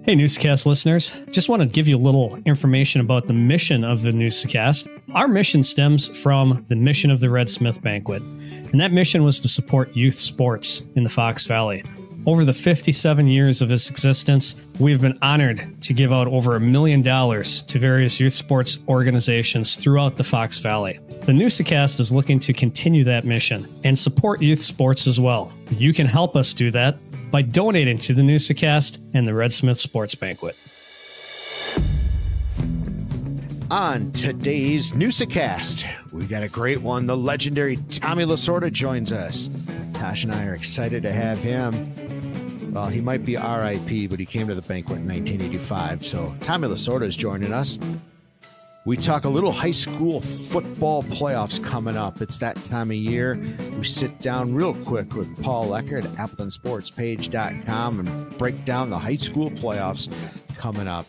Hey, Newsa-Cast listeners. Just want to give you a little information about the mission of the Newsa-Cast. Our mission stems from the mission of the Red Smith Banquet, and that mission was to support youth sports in the Fox Valley. Over the 57 years of its existence, we've been honored to give out over $1 million to various youth sports organizations throughout the Fox Valley. The Newsa-Cast is looking to continue that mission and support youth sports as well. You can help us do that by donating to the Newsa-Cast and the Red Smith Sports Banquet. On today's Newsa-Cast, we got a great one. The legendary Tommy Lasorda joins us. Tosh and I are excited to have him. Well, he might be RIP, but he came to the banquet in 1985. So Tommy Lasorda is joining us. We talk a little high school football playoffs coming up. It's that time of year. We sit down real quick with Paul Lecker at AppletonSportsPage.com and break down the high school playoffs coming up.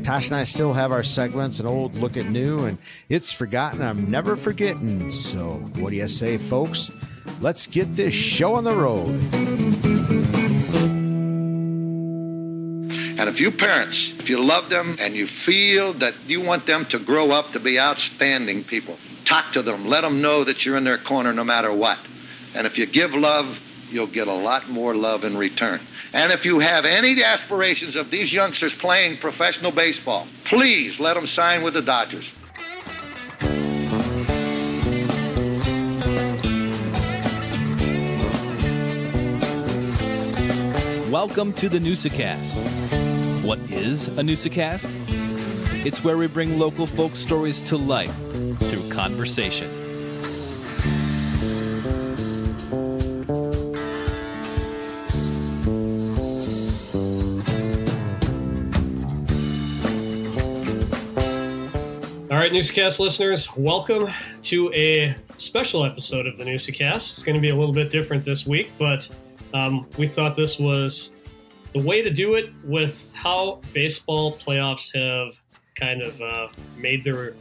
Tosh and I still have our segments, an old look at new, and it's forgotten. I'm never forgetting. So what do you say, folks? Let's get this show on the road. And if you parents, if you love them and you feel that you want them to grow up to be outstanding people, talk to them. Let them know that you're in their corner no matter what. And if you give love, you'll get a lot more love in return. And if you have any aspirations of these youngsters playing professional baseball, please let them sign with the Dodgers. Welcome to the Newsa-Cast. What is a Newsa-Cast? It's where we bring local folk stories to life through conversation. All right, Newsa-Cast listeners, welcome to a special episode of the Newsa-Cast. It's going to be a little bit different this week, but we thought this was the way to do it with how baseball playoffs have kind of made their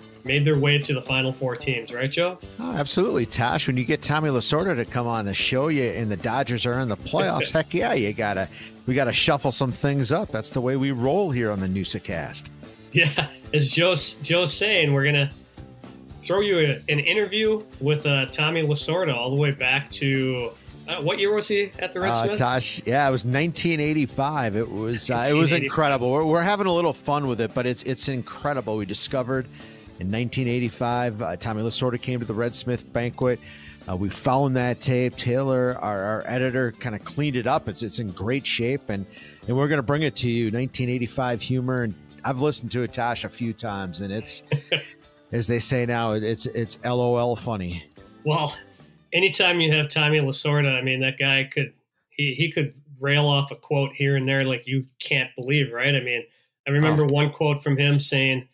way to the final four teams, right, Joe? Oh, absolutely, Tosh. When you get Tommy Lasorda to come on the show, and the Dodgers are in the playoffs, heck yeah, we gotta shuffle some things up. That's the way we roll here on the Newsa-Cast. Yeah, as Joe's saying, we're gonna throw you an interview with Tommy Lasorda all the way back to. What year was he at the Red Smith? Tosh, yeah, it was 1985. It was incredible. We're having a little fun with it, but it's incredible. We discovered in 1985, Tommy Lasorda came to the Red Smith Banquet. We found that tape. Taylor, our editor, kind of cleaned it up. It's in great shape, and we're going to bring it to you. 1985 humor, and I've listened to it, Tosh, a few times, and it's, as they say now, it's LOL funny. Well, anytime you have Tommy Lasorda, I mean, that guy could rail off a quote here and there like you can't believe, right? I mean, I remember one quote from him saying,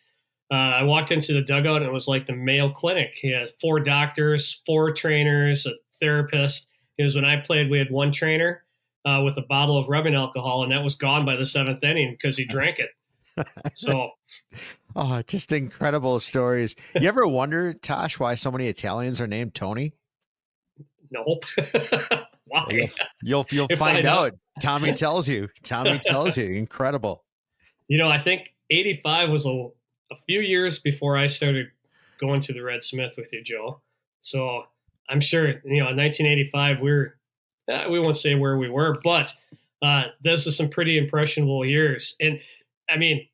I walked into the dugout and it was like the Mayo Clinic. He has 4 doctors, 4 trainers, a therapist. It was when I played, we had one trainer with a bottle of rubbing alcohol, and that was gone by the 7th inning because he drank it. So, just incredible stories. You ever wonder, Tosh, why so many Italians are named Tony? Nope. Why? You'll find out. Tommy tells you. Incredible. You know, I think 85 was a few years before I started going to the Red Smith with you, Joe. So I'm sure, in 1985, we won't say where we were, but this is some pretty impressionable years. And I mean,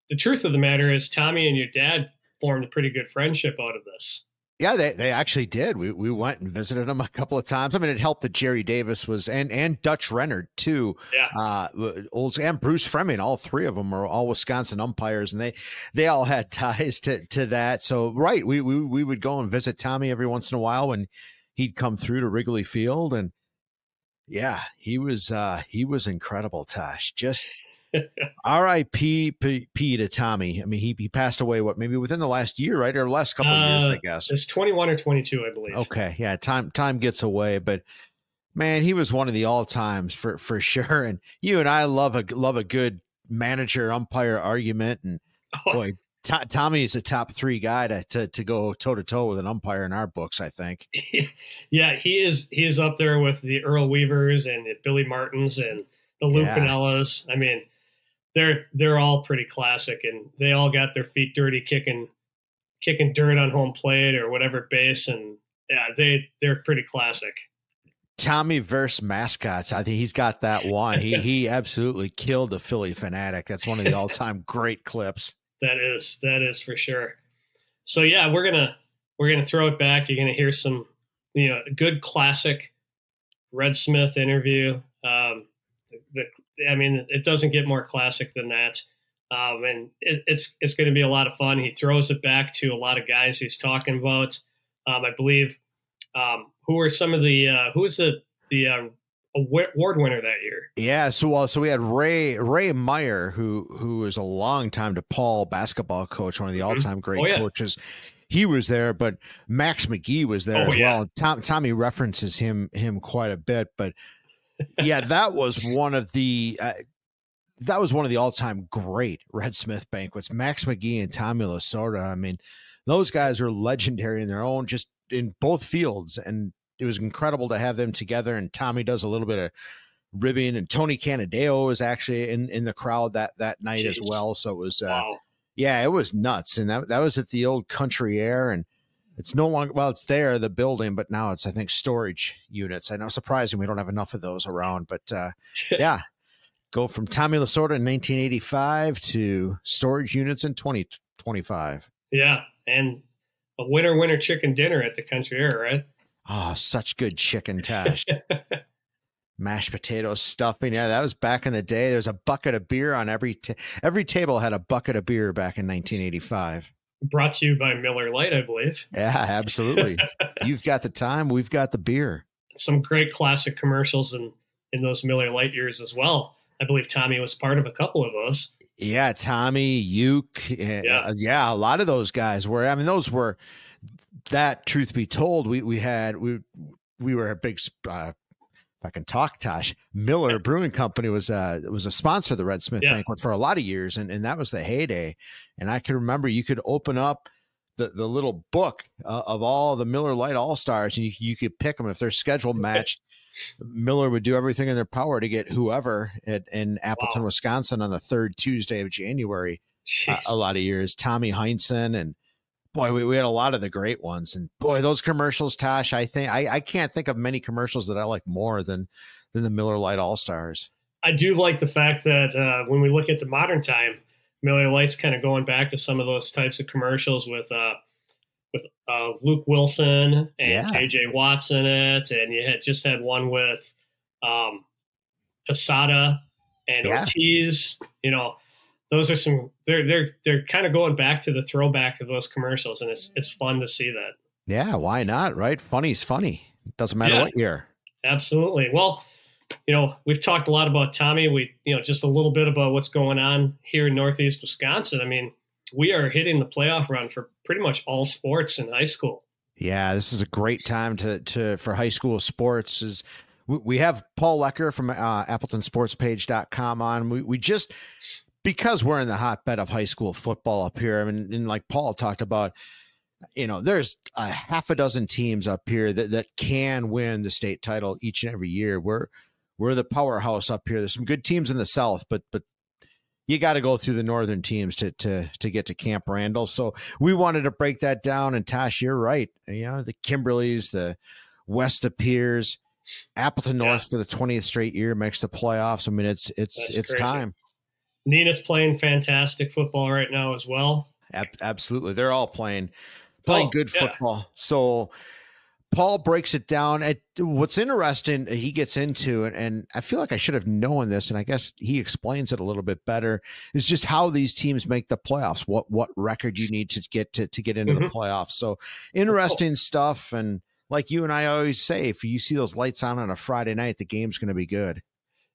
the truth of the matter is Tommy and your dad formed a pretty good friendship out of this. Yeah, they actually did. We went and visited them a couple of times. I mean, it helped that Jerry Davis was and Dutch Rennard too. Yeah. And Bruce Fleming, all 3 of them are all Wisconsin umpires, and they all had ties to that. So right, we would go and visit Tommy every once in a while when he'd come through to Wrigley Field, and yeah, he was incredible, Tosh. Just R.I.P. to Tommy. I mean, he passed away, maybe within the last year, right? Or last couple of years, I guess. It's 21 or 22, I believe. Okay. Yeah. Time gets away, but man, he was one of the all times for sure. And you and I love a good manager umpire argument. And boy, Tommy is a top 3 guy to go toe to toe with an umpire in our books, I think. Yeah, he is up there with the Earl Weavers and the Billy Martins and the Lou Pinellas. I mean, they're all pretty classic, and they all got their feet dirty kicking dirt on home plate or whatever base, and yeah, they're pretty classic. Tommy versus mascots. I think he's got that one. He absolutely killed the Philly Fanatic. That's one of the all-time great clips. That is for sure. So yeah, we're gonna throw it back. You're gonna hear some, good classic Red Smith interview. It doesn't get more classic than that. And it's going to be a lot of fun. He throws it back to a lot of guys he's talking about. I believe, who were some of the, who was the award winner that year? Yeah. So we had Ray Meyer, who was a long time DePaul basketball coach, one of the all-time great coaches. He was there, but Max McGee was there as well. Tommy references him quite a bit, but yeah, that was one of the all-time great Red Smith banquets. Max McGee and Tommy Lasorda. I mean, those guys are legendary in their own, just in both fields, and it was incredible to have them together. And Tommy does a little bit of ribbing, and Tony Canadeo was actually in the crowd that night as well. So it was, wow. Yeah, it was nuts. And that was at the old Country Air, and it's no longer, well, it's there, the building, but now it's, I think, storage units. I know, surprising we don't have enough of those around, but yeah, go from Tommy Lasorda in 1985 to storage units in 2025. Yeah, and a winter chicken dinner at the Country Air, right? Oh, such good chicken, Tosh. Mashed potatoes, stuffing. Yeah, that was back in the day. There's a bucket of beer on every table had a bucket of beer back in 1985. Brought to you by Miller Lite, I believe. Yeah, absolutely. You've got the time. We've got the beer. Some great classic commercials in those Miller Lite years as well. I believe Tommy was part of a couple of those. Yeah, Tommy, Uke. Yeah, a lot of those guys were. I mean, those were, that, truth be told, we were a big, if I can talk, Tosh, Miller Brewing Company was a sponsor of the Red Smith Banquet for a lot of years, and that was the heyday. And I can remember you could open up the little book of all the Miller Lite All-Stars, and you could pick them if their schedule matched. Miller would do everything in their power to get whoever in Appleton, Wisconsin on the third Tuesday of January. A lot of years. Tommy Heinsohn, and boy, we had a lot of the great ones. And boy, those commercials, Tosh, I think I can't think of many commercials that I like more than the Miller Lite All-Stars. I do like the fact that when we look at the modern time, Miller Lite's kind of going back to some of those types of commercials with Luke Wilson and JJ Watts in it, and you just had one with Posada and Ortiz. Those are some. They're kind of going back to the throwback of those commercials, and it's fun to see that. Yeah, why not? Right? Funny's funny. It doesn't matter what year. Absolutely. Well, we've talked a lot about Tommy. We just a little bit about what's going on here in Northeast Wisconsin. I mean, we are hitting the playoff run for pretty much all sports in high school. Yeah, this is a great time for high school sports. We have Paul Lecker from AppletonSportsPage.com on. We just, because we're in the hotbed of high school football up here, I mean, and like Paul talked about, there's a half a dozen teams up here that can win the state title each and every year. We're the powerhouse up here. There's some good teams in the South, but you got to go through the northern teams to get to Camp Randall. So we wanted to break that down. And Tosh, you're right. The Kimberleys, the West Appears, Appleton North for the 20th straight year makes the playoffs. I mean, it's time. Nina's playing fantastic football right now as well. Absolutely. They're all playing good football. So Paul breaks it down. What's interesting, he gets into, and I feel like I should have known this, and I guess he explains it a little bit better, is just how these teams make the playoffs, what record you need to get into the playoffs. So interesting stuff. And like you and I always say, if you see those lights on a Friday night, the game's going to be good.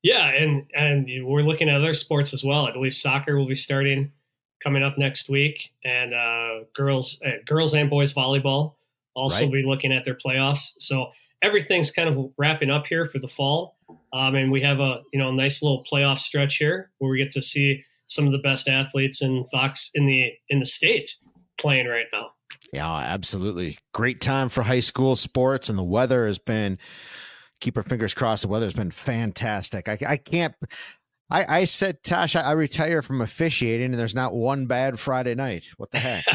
Yeah, and we're looking at other sports as well. I believe soccer will be starting coming up next week, and girls and boys volleyball also be looking at their playoffs. So everything's kind of wrapping up here for the fall. And we have a nice little playoff stretch here where we get to see some of the best athletes in the state playing right now. Yeah, absolutely. Great time for high school sports, and the weather has been, keep our fingers crossed, the weather's been fantastic. I said, Tosh, I retire from officiating, and there's not one bad Friday night. What the heck?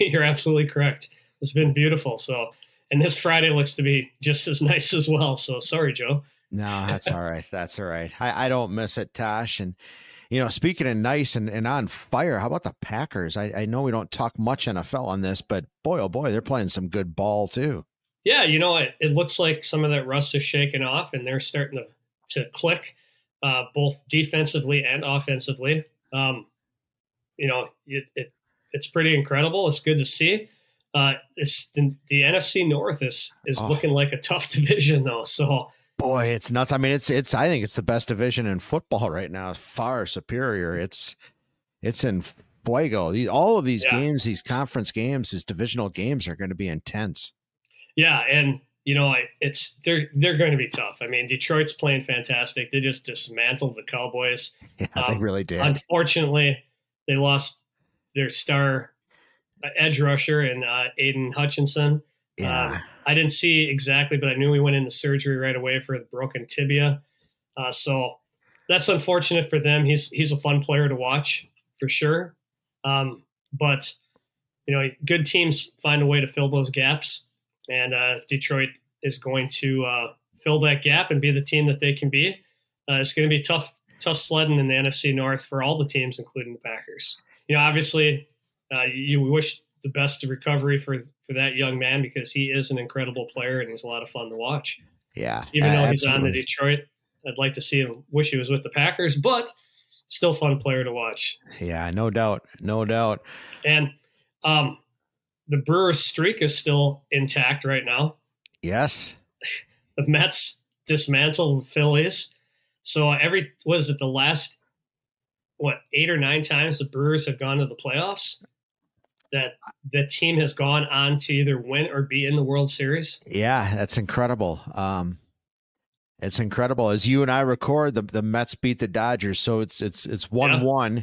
You're absolutely correct. It's been beautiful. So, and this Friday looks to be just as nice as well. So sorry, Joe. No, that's all right. That's all right. I don't miss it, Tosh. And, speaking of nice and on fire, how about the Packers? I know we don't talk much NFL on this, but boy, oh boy, they're playing some good ball too. Yeah, it looks like some of that rust is shaken off, and they're starting to click. Both defensively and offensively. It's pretty incredible. It's good to see. It's the NFC North is looking like a tough division though. So boy, it's nuts. I mean, it's I think it's the best division in football right now. Far superior. It's in fuego. All of these games, these conference games, these divisional games are going to be intense. Yeah, and they're going to be tough. I mean, Detroit's playing fantastic. They just dismantled the Cowboys. Yeah, they really did. Unfortunately, they lost their star edge rusher and Aiden Hutchinson. Yeah. I didn't see exactly, but I knew he went into surgery right away for the broken tibia. So that's unfortunate for them. He's a fun player to watch for sure. But good teams find a way to fill those gaps. And if Detroit is going to fill that gap and be the team that they can be, it's going to be tough sledding in the NFC North for all the teams, including the Packers. Obviously, you wish the best of recovery for that young man because he is an incredible player and he's a lot of fun to watch. Yeah. Even though he's on the Detroit, I'd like to see him. Wish he was with the Packers, but still fun player to watch. Yeah, no doubt. No doubt. And the Brewers streak is still intact right now. Yes. The Mets dismantled the Phillies. So the last 8 or 9 times the Brewers have gone to the playoffs that the team has gone on to either win or be in the World Series. Yeah, that's incredible. It's incredible. As you and I record, the Mets beat the Dodgers, so it's 1-1. Yeah.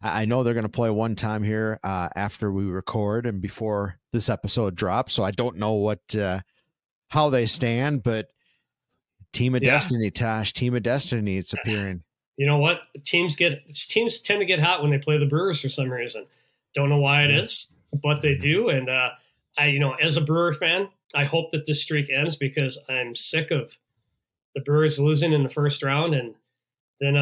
I know they're going to play one time here after we record and before this episode drops. So I don't know how they stand, but Team of Destiny, Tosh, Team of Destiny, it's appearing. You know what? Teams tend to get hot when they play the Brewers for some reason. Don't know why it is, but they do. And as a Brewer fan, I hope that this streak ends because I'm sick of the Brewers losing in the first round and then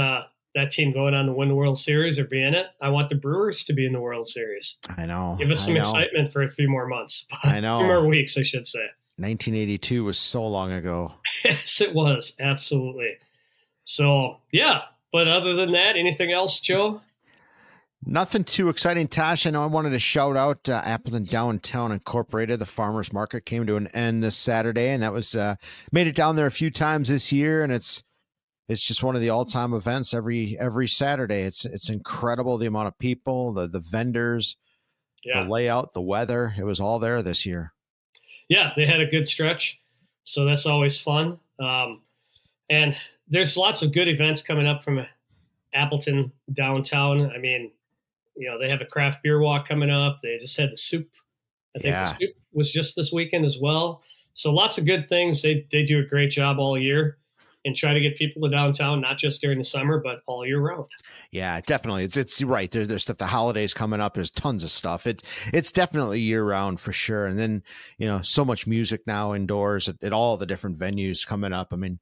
that team going on to win the World Series or be in it. I want the Brewers to be in the World Series. I know. Give us some excitement for a few more months. I know. A few more weeks, I should say. 1982 was so long ago. Yes, it was. Absolutely. So, yeah. But other than that, anything else, Joe? Nothing too exciting, Tosh. I know I wanted to shout out Appleton Downtown Incorporated. The farmers market came to an end this Saturday, and that was made it down there a few times this year, and it's just one of the all-time events every Saturday. It's incredible the amount of people, the vendors, the layout, the weather. It was all there this year. Yeah, they had a good stretch, so that's always fun. And there's lots of good events coming up from Appleton Downtown. I mean, they have a craft beer walk coming up. They just had the soup. I think the soup was just this weekend as well. So lots of good things. They do a great job all year and try to get people to downtown, not just during the summer, but all year round. Yeah, definitely. It's right. There's stuff, the holidays coming up. There's tons of stuff. It's definitely year round for sure. And then, so much music now indoors at all the different venues coming up. I mean,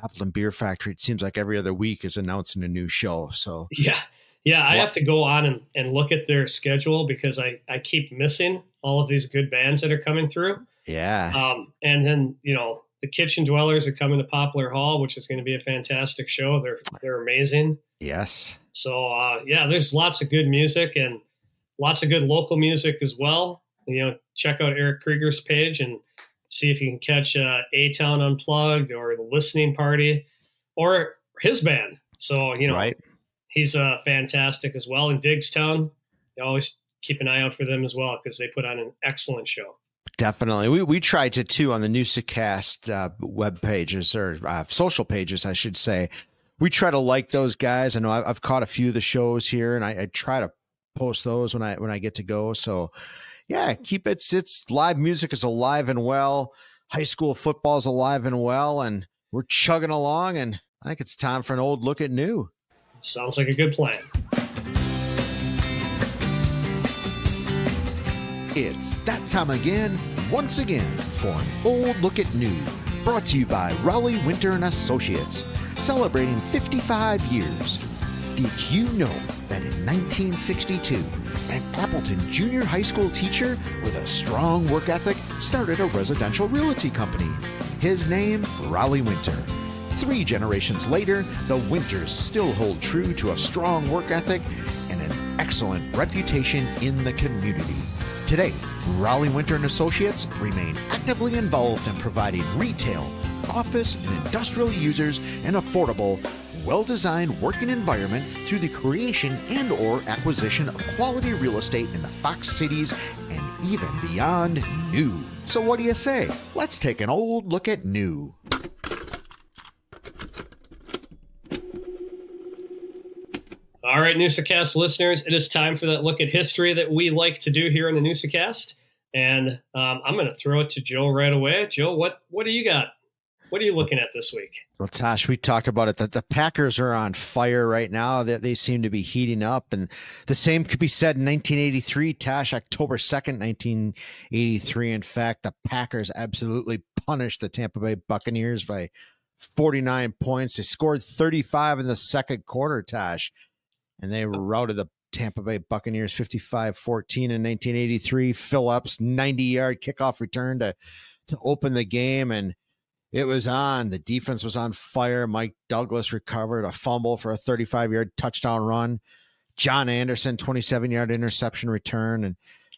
Appleton Beer Factory, it seems like every other week is announcing a new show. So yeah, I have to go on and look at their schedule because I keep missing all of these good bands that are coming through. Yeah. And then, the Kitchen Dwellers are coming to Poplar Hall, which is going to be a fantastic show. They're amazing. Yes. So, there's lots of good music and lots of good local music as well. Check out Eric Krieger's page and see if you can catch A-Town Unplugged or the Listening Party or his band. So, right. He's fantastic as well. In Diggstown, you always keep an eye out for them as well because they put on an excellent show. Definitely. We tried to, too, on the Newsa-Cast web pages or social pages, I should say. We try to like those guys. I know I've caught a few of the shows here, and I try to post those when I get to go. So, yeah, keep it's live music is alive and well. High school football is alive and well, and we're chugging along, and I think it's time for an old look at new. Sounds like a good plan. It's that time again, once again, for an old look at new. Brought to you by Raleigh Winter and Associates, celebrating 55 years. Did you know that in 1962, an Appleton junior high school teacher with a strong work ethic started a residential realty company? His name, Raleigh Winter. 3 generations later, the Winters still hold true to a strong work ethic and an excellent reputation in the community. Today, Raleigh Winter and Associates remain actively involved in providing retail, office, and industrial users an affordable, well-designed working environment through the creation and/or acquisition of quality real estate in the Fox cities and even beyond new. So what do you say? Let's take an old look at new. All right, Newsa-Cast listeners, it is time for that look at history that we like to do here in the Newsa-Cast. And I'm going to throw it to Joe right away. Joe, what do you got? What are you looking at this week? Well, Tosh, we talked about it. The Packers are on fire right now. They seem to be heating up. And the same could be said in 1983, Tosh, October 2nd, 1983. In fact, the Packers absolutely punished the Tampa Bay Buccaneers by 49 points. They scored 35 in the second quarter, Tosh. And they routed the Tampa Bay Buccaneers 55-14 in 1983. Phillips, 90-yard kickoff return to open the game, and it was on. The defense was on fire. Mike Douglas recovered a fumble for a 35-yard touchdown run. John Anderson, 27-yard interception return, and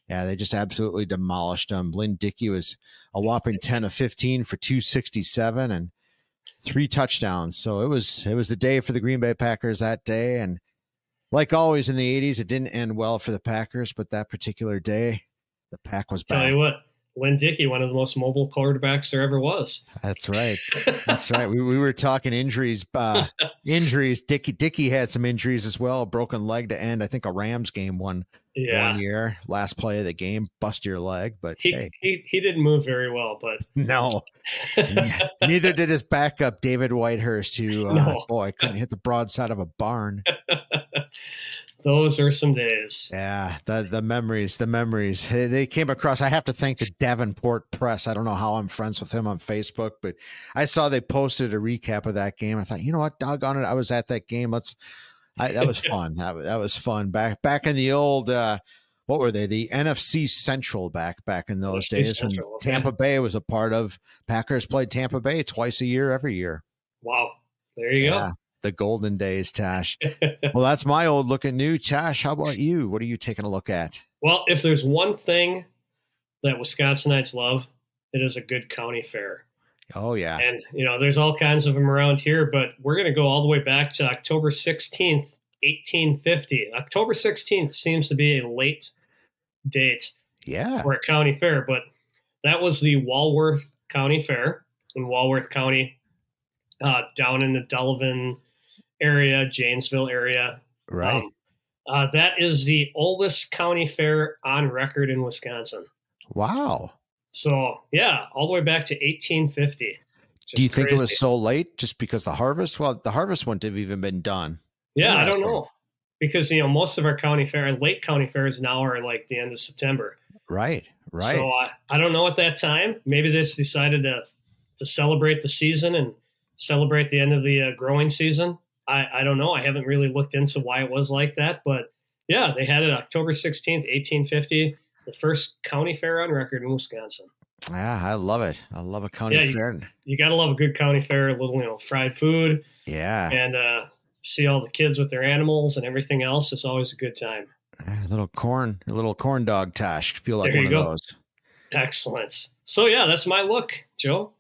yeah, they just absolutely demolished them. Lynn Dickey was a whopping 10 of 15 for 267 and 3 touchdowns. So it was the day for the Green Bay Packers that day, and like always in the 80s, it didn't end well for the Packers, but that particular day, the Pack was back. Tell you what, Lynn Dickey, one of the most mobile quarterbacks there ever was. That's right. That's right. We were talking injuries. Injuries. Dickey had some injuries as well. A broken leg to end, I think, a Rams game one year. Last play of the game, bust your leg. But he didn't move very well. But no, neither did his backup, David Whitehurst, who, boy, couldn't hit the broadside of a barn. Those are some days. Yeah, the memories. They came across. I have to thank the Davenport Press. I don't know how I'm friends with him on Facebook, but I saw they posted a recap of that game. I thought, you know what, doggone it, I was at that game. That was fun. That was fun. Back in the old, what were they? The NFC Central back in those days when Tampa Bay was a part of. Packers played Tampa Bay twice a year, every year. Wow, there you go. The golden days, Tosh. Well, that's my old look at new. Tosh, how about you? What are you taking a look at? Well, if there's one thing that Wisconsinites love, it is a good county fair. Oh, yeah. And, there's all kinds of them around here, but we're going to go all the way back to October 16th, 1850. October 16th seems to be a late date for a county fair, but that was the Walworth County Fair in Walworth County, down in the Delavan area, Janesville area. Right. That is the oldest county fair on record in Wisconsin. Wow. So, yeah, all the way back to 1850. Do you think it was so late just because the harvest? Well, the harvest wouldn't have even been done. Yeah, I don't know. Because, most of our county fair, late county fairs now are like the end of September. Right. So I don't know at that time. Maybe they just decided to celebrate the season and celebrate the end of the growing season. I don't know. I haven't really looked into why it was like that, but yeah, they had it October 16th, 1850, the first county fair on record in Wisconsin. Yeah, I love it. I love a county fair. You got to love a good county fair, a little, fried food. Yeah. And see all the kids with their animals and everything else. It's always a good time. A little corn dog, Tosh. Feel like one of those. Excellent. So yeah, that's my look, Joe.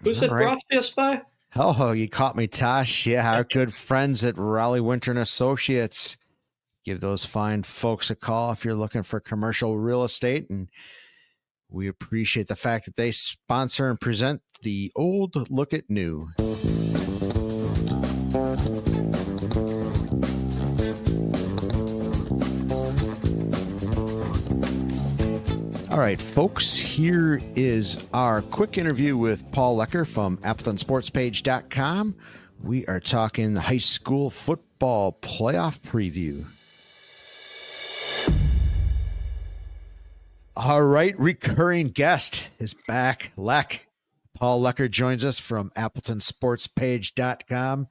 Who's it brought to us by? Oh, you caught me, Tosh. Yeah, our good friends at Raleigh Winter and Associates. Give those fine folks a call if you're looking for commercial real estate. And we appreciate the fact that they sponsor and present the Old Look at New. All right, folks, here is our quick interview with Paul Lecker from AppletonSportsPage.com. We are talking high school football playoff preview. All right, recurring guest is back. Paul Lecker joins us from AppletonSportsPage.com.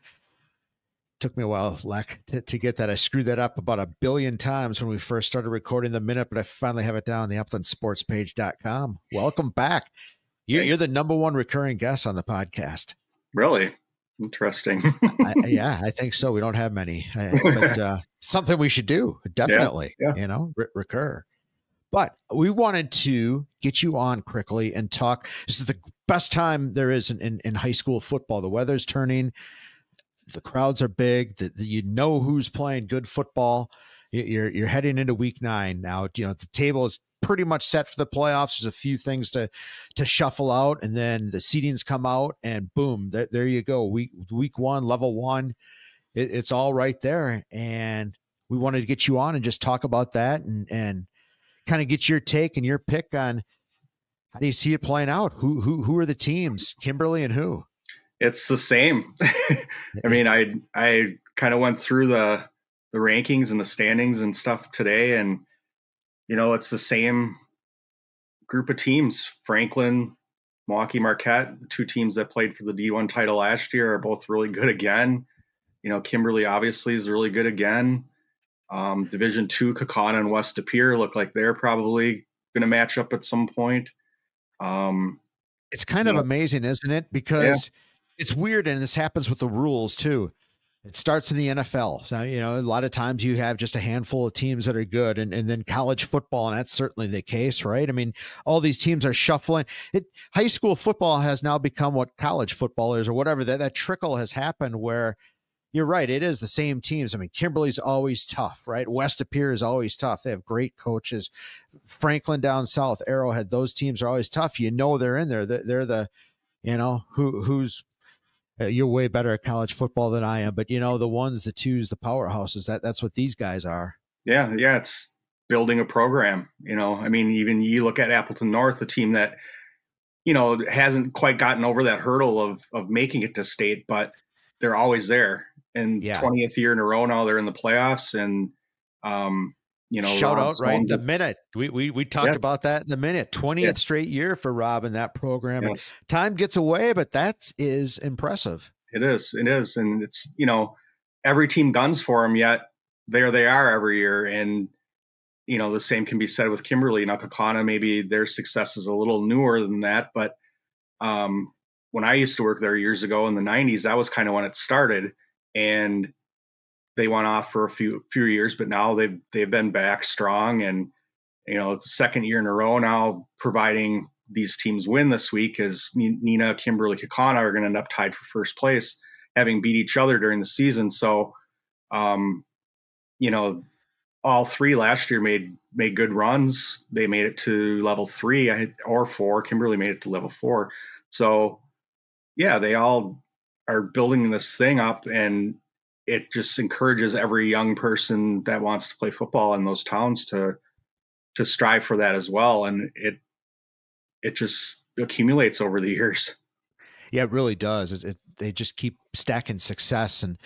Took me a while, Leck, to get that. I screwed that up about 1 billion times when we first started recording the minute, but I finally have it down, the AppletonSportsPage.com. Welcome back. You're the number one recurring guest on the podcast. Really? Interesting. I think so. We don't have many, but something we should do. Definitely, recur. But we wanted to get you on quickly and talk. This is the best time there is in high school football. The weather's turning. The crowds are big. You know who's playing good football. You're heading into week 9 now. The table is pretty much set for the playoffs. There's a few things to shuffle out, and then the seedings come out, and boom, there you go. Week 1, level 1, it's all right there. And we wanted to get you on and just talk about that and kind of get your take and your pick on how do you see it playing out? Who are the teams? Kimberly and who? It's the same. I mean, I kind of went through the rankings and the standings and stuff today, and it's the same group of teams. Franklin, Milwaukee, Marquette, the 2 teams that played for the D1 title last year, are both really good again. Kimberly obviously is really good again. Division 2, Kaukauna and West De Pere look like they're probably going to match up at some point. It's kind of amazing, isn't it? Because it's weird, and this happens with the rules too. It starts in the NFL. So, a lot of times you have just a handful of teams that are good, and then college football, and that's certainly the case, right? I mean, all these teams are shuffling. High school football has now become what college football is, or whatever. That trickle has happened where you're right. It is the same teams. I mean, Kimberly's always tough, right? West De Pere is always tough. They have great coaches. Franklin down south, Arrowhead, those teams are always tough. They're in there. They're the, who's you're way better at college football than I am, but the 1s, the 2s, the powerhouses, that's what these guys are. Yeah. It's building a program. I mean, even you look at Appleton North, the team that, hasn't quite gotten over that hurdle of making it to state, but they're always there. And 20th year in a row now they're in the playoffs, and shout out right the minute we talked about that in the minute. 20th straight year for Rob in that program. Yes. And time gets away, but that is impressive. It is, and it's every team guns for them, yet there they are every year. And the same can be said with Kimberly. Kaukauna, maybe their success is a little newer than that, but when I used to work there years ago in the 90s, that was kind of when it started. And they went off for a few years, but now they've been back strong, and it's the second year in a row now, providing these teams win this week, as Nina, Kimberly, Kaukauna are going to end up tied for first place, having beat each other during the season. So, all 3 last year made good runs. They made it to level 3 or 4. Kimberly made it to level 4. So, they all are building this thing up, and it just encourages every young person that wants to play football in those towns to strive for that as well. And it just accumulates over the years. Yeah, it really does. They just keep stacking success. And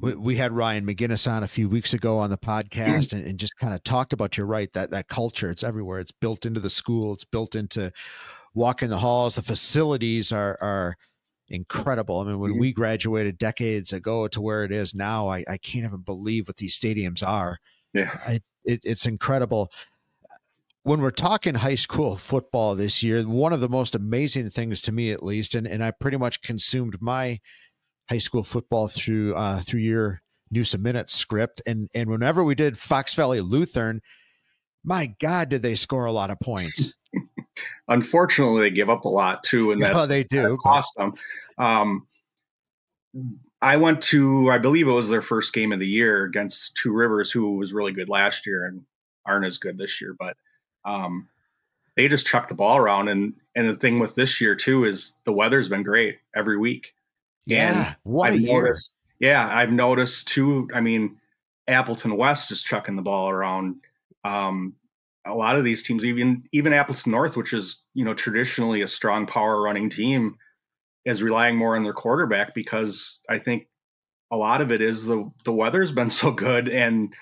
we had Ryan McGinnis on a few weeks ago on the podcast and just kind of talked about, you're right, that culture, it's everywhere. It's built into the school. It's built into walking the halls. The facilities are incredible. I mean, when we graduated decades ago to where it is now, I can't even believe what these stadiums are. Yeah, it's incredible. When we're talking high school football this year, one of the most amazing things to me, at least, and I pretty much consumed my high school football through your Newsa Minutes script, and whenever we did Fox Valley Lutheran, my God, did they score a lot of points. Unfortunately, they give up a lot too, and they do cost them. I went to, I believe it was their first game of the year against Two Rivers, who was really good last year and aren't as good this year, but they just chucked the ball around. And the thing with this year too is the weather's been great every week. Yeah, I've noticed too. I mean, Appleton West is chucking the ball around. A lot of these teams, even Appleton North, which is traditionally a strong power running team, is relying more on their quarterback, because I think a lot of it is the weather's been so good, and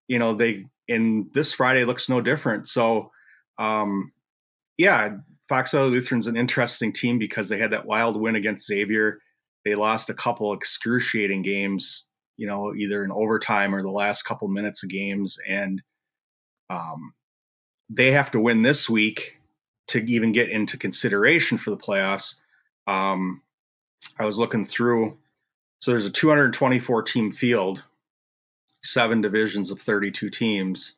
this Friday looks no different. So Fox Valley Lutheran's an interesting team because they had that wild win against Xavier. They lost a couple excruciating games, either in overtime or the last couple minutes of games, and they have to win this week to even get into consideration for the playoffs. I was looking through. So there's a 224 team field, 7 divisions of 32 teams.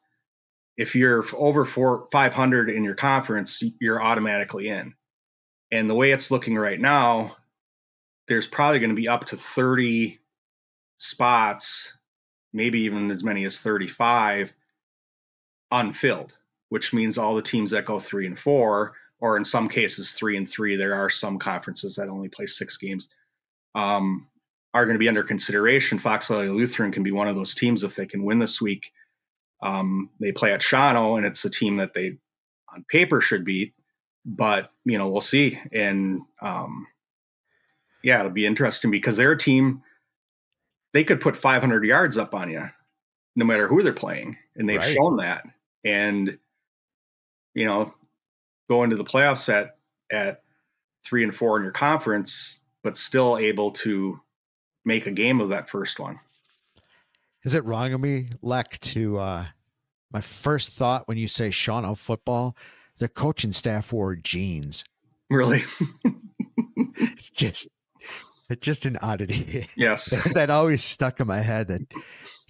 If you're over 500 in your conference, you're automatically in. And the way it's looking right now, there's probably going to be up to 30 spots, maybe even as many as 35 unfilled, which means all the teams that go 3 and 4, or in some cases 3 and 3, there are some conferences that only play 6 games, are going to be under consideration. Fox Valley Lutheran can be one of those teams if they can win this week. They play at Shawano, and it's a team that they on paper should beat, but we'll see. And it'll be interesting because they're a team, they could put 500 yards up on you no matter who they're playing, and they've shown that. And go into the playoffs at 3 and 4 in your conference, but still able to make a game of that first one. Is it wrong of me, Leck, to my first thought when you say Shawano football, their coaching staff wore jeans? Really? It's just an oddity. Yes. That always stuck in my head, that,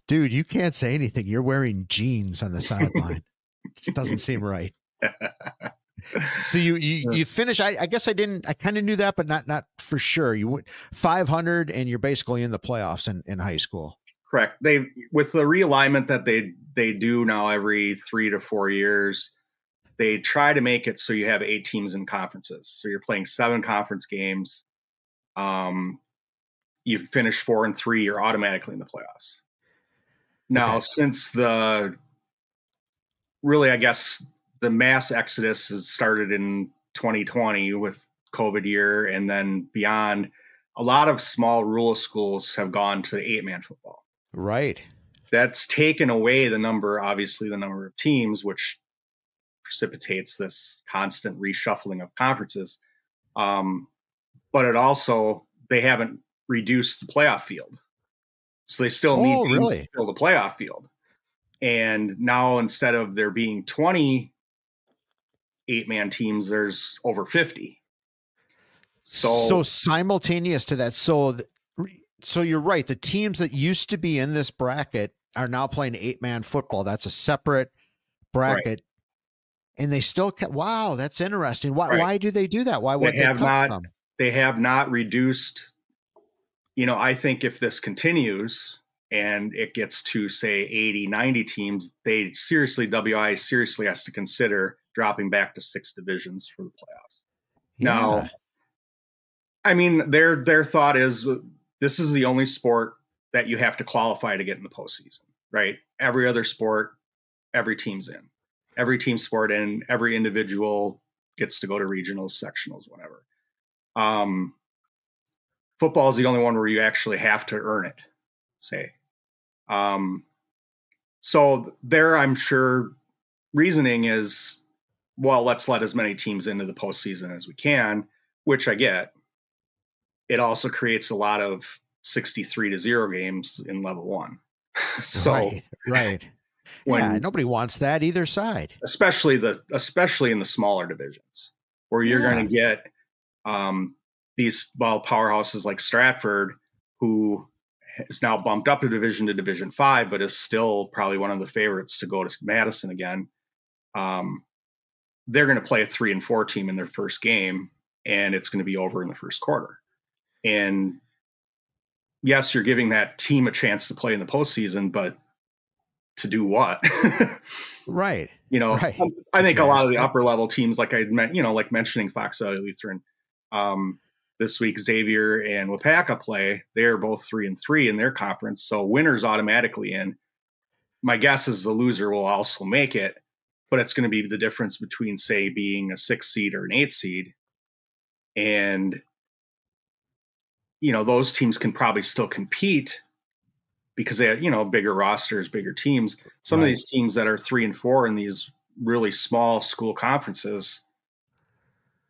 dude, you can't say anything. You're wearing jeans on the sideline. It just doesn't seem right. So you finish. I guess I kind of knew that, but not for sure. You went 500 and you're basically in the playoffs in high school. Correct. With the realignment that they do now every 3 to 4 years, they try to make it so you have 8 teams in conferences. So you're playing 7 conference games. You finish 4 and 3, you're automatically in the playoffs. Now, since I guess the mass exodus has started in 2020 with COVID year, and then beyond, a lot of small rural schools have gone to 8-man football. Right. That's taken away the number of teams, which precipitates this constant reshuffling of conferences. But it also, they haven't reduced the playoff field. So they still need teams to fill the playoff field. And now, instead of there being 20 8-man teams, there's over 50. So simultaneous to that. So you're right. The teams that used to be in this bracket are now playing 8-man football. That's a separate bracket. Right. And they still wow, that's interesting. Why do they do that? Why would they have not? They have not reduced. I think if this continues and it gets to, say, 80, 90 teams, WI seriously has to consider dropping back to 6 divisions for the playoffs. Yeah. Now, I mean, their thought is, this is the only sport that you have to qualify to get in the postseason, right? Every other sport, every team's in. Every team sport, and every individual gets to go to regionals, sectionals, whatever. Football is the only one where you actually have to earn it, say. So there, I'm sure reasoning is, well, let's let as many teams into the postseason as we can, which I get. It also creates a lot of 63-0 games in level 1. So right. Nobody wants that either side, especially in the smaller divisions, where you're going to get these powerhouses like Stratford, who is now bumped up a division to Division 5, but is still probably one of the favorites to go to Madison again. They're going to play a 3 and 4 team in their first game, and it's going to be over in the first quarter. And yes, you're giving that team a chance to play in the postseason, but to do what? Right. I think a lot of the upper level teams, like I meant, like mentioning Fox Valley Lutheran, this week, Xavier and Wapaka play. They're both 3 and 3 in their conference. So winners automatically in. My guess is the loser will also make it, but it's going to be the difference between, say, being a 6 seed or an 8 seed. And those teams can probably still compete because they have, bigger rosters, bigger teams. Some of these teams that are 3 and 4 in these really small school conferences,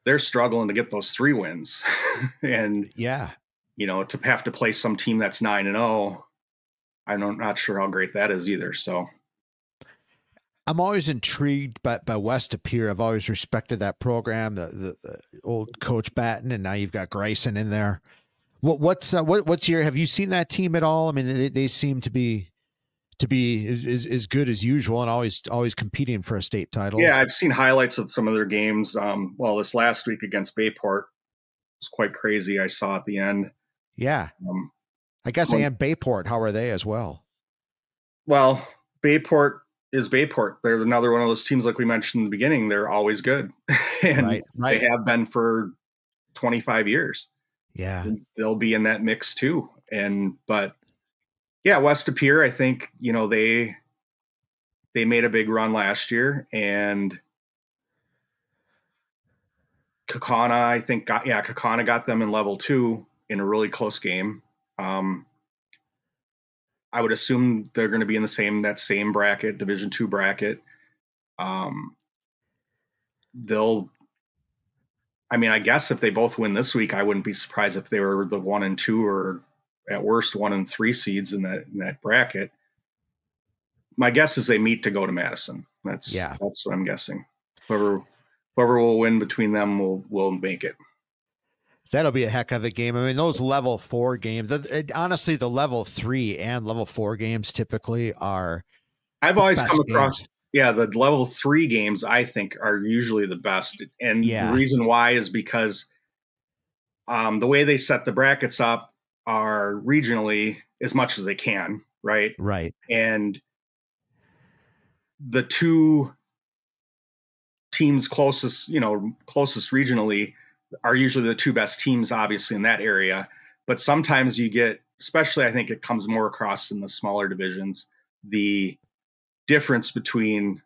they're struggling to get those 3 wins. And, to have to play some team that's 9-0, I'm not sure how great that is either. So I'm always intrigued by West Appear. I've always respected that program, the old Coach Batten, and now you've got Grayson in there. What's your, have you seen that team at all? I mean, they seem to be as good as usual and always competing for a state title. Yeah, I've seen highlights of some of their games. This last week against Bayport was quite crazy. I saw at the end. Yeah. I guess and Bayport, how are they as well? Well, Bayport is Bayport. They're another one of those teams, like we mentioned in the beginning. They're always good, and they have been for 25 years. Yeah, and they'll be in that mix too. But West Appear, I think they made a big run last year, and Kaukauna, I think Kaukauna got them in level 2 in a really close game. I would assume they're going to be in that same bracket, Division 2 bracket. I guess if they both win this week, I wouldn't be surprised if they were the 1 and 2 or at worst 1 and 3 seeds in that bracket. My guess is they meet to go to Madison. That's what I'm guessing. Whoever will win between them will make it. That'll be a heck of a game. I mean, those level 4 games, honestly, the level 3 and level 4 games typically are. I've always come across, the level 3 games I think are usually the best. And the reason why is because the way they set the brackets up are regionally as much as they can, right? Right. And the 2 teams closest regionally are usually the 2 best teams, obviously, in that area. But sometimes you get, especially I think it comes more across in the smaller divisions, the difference between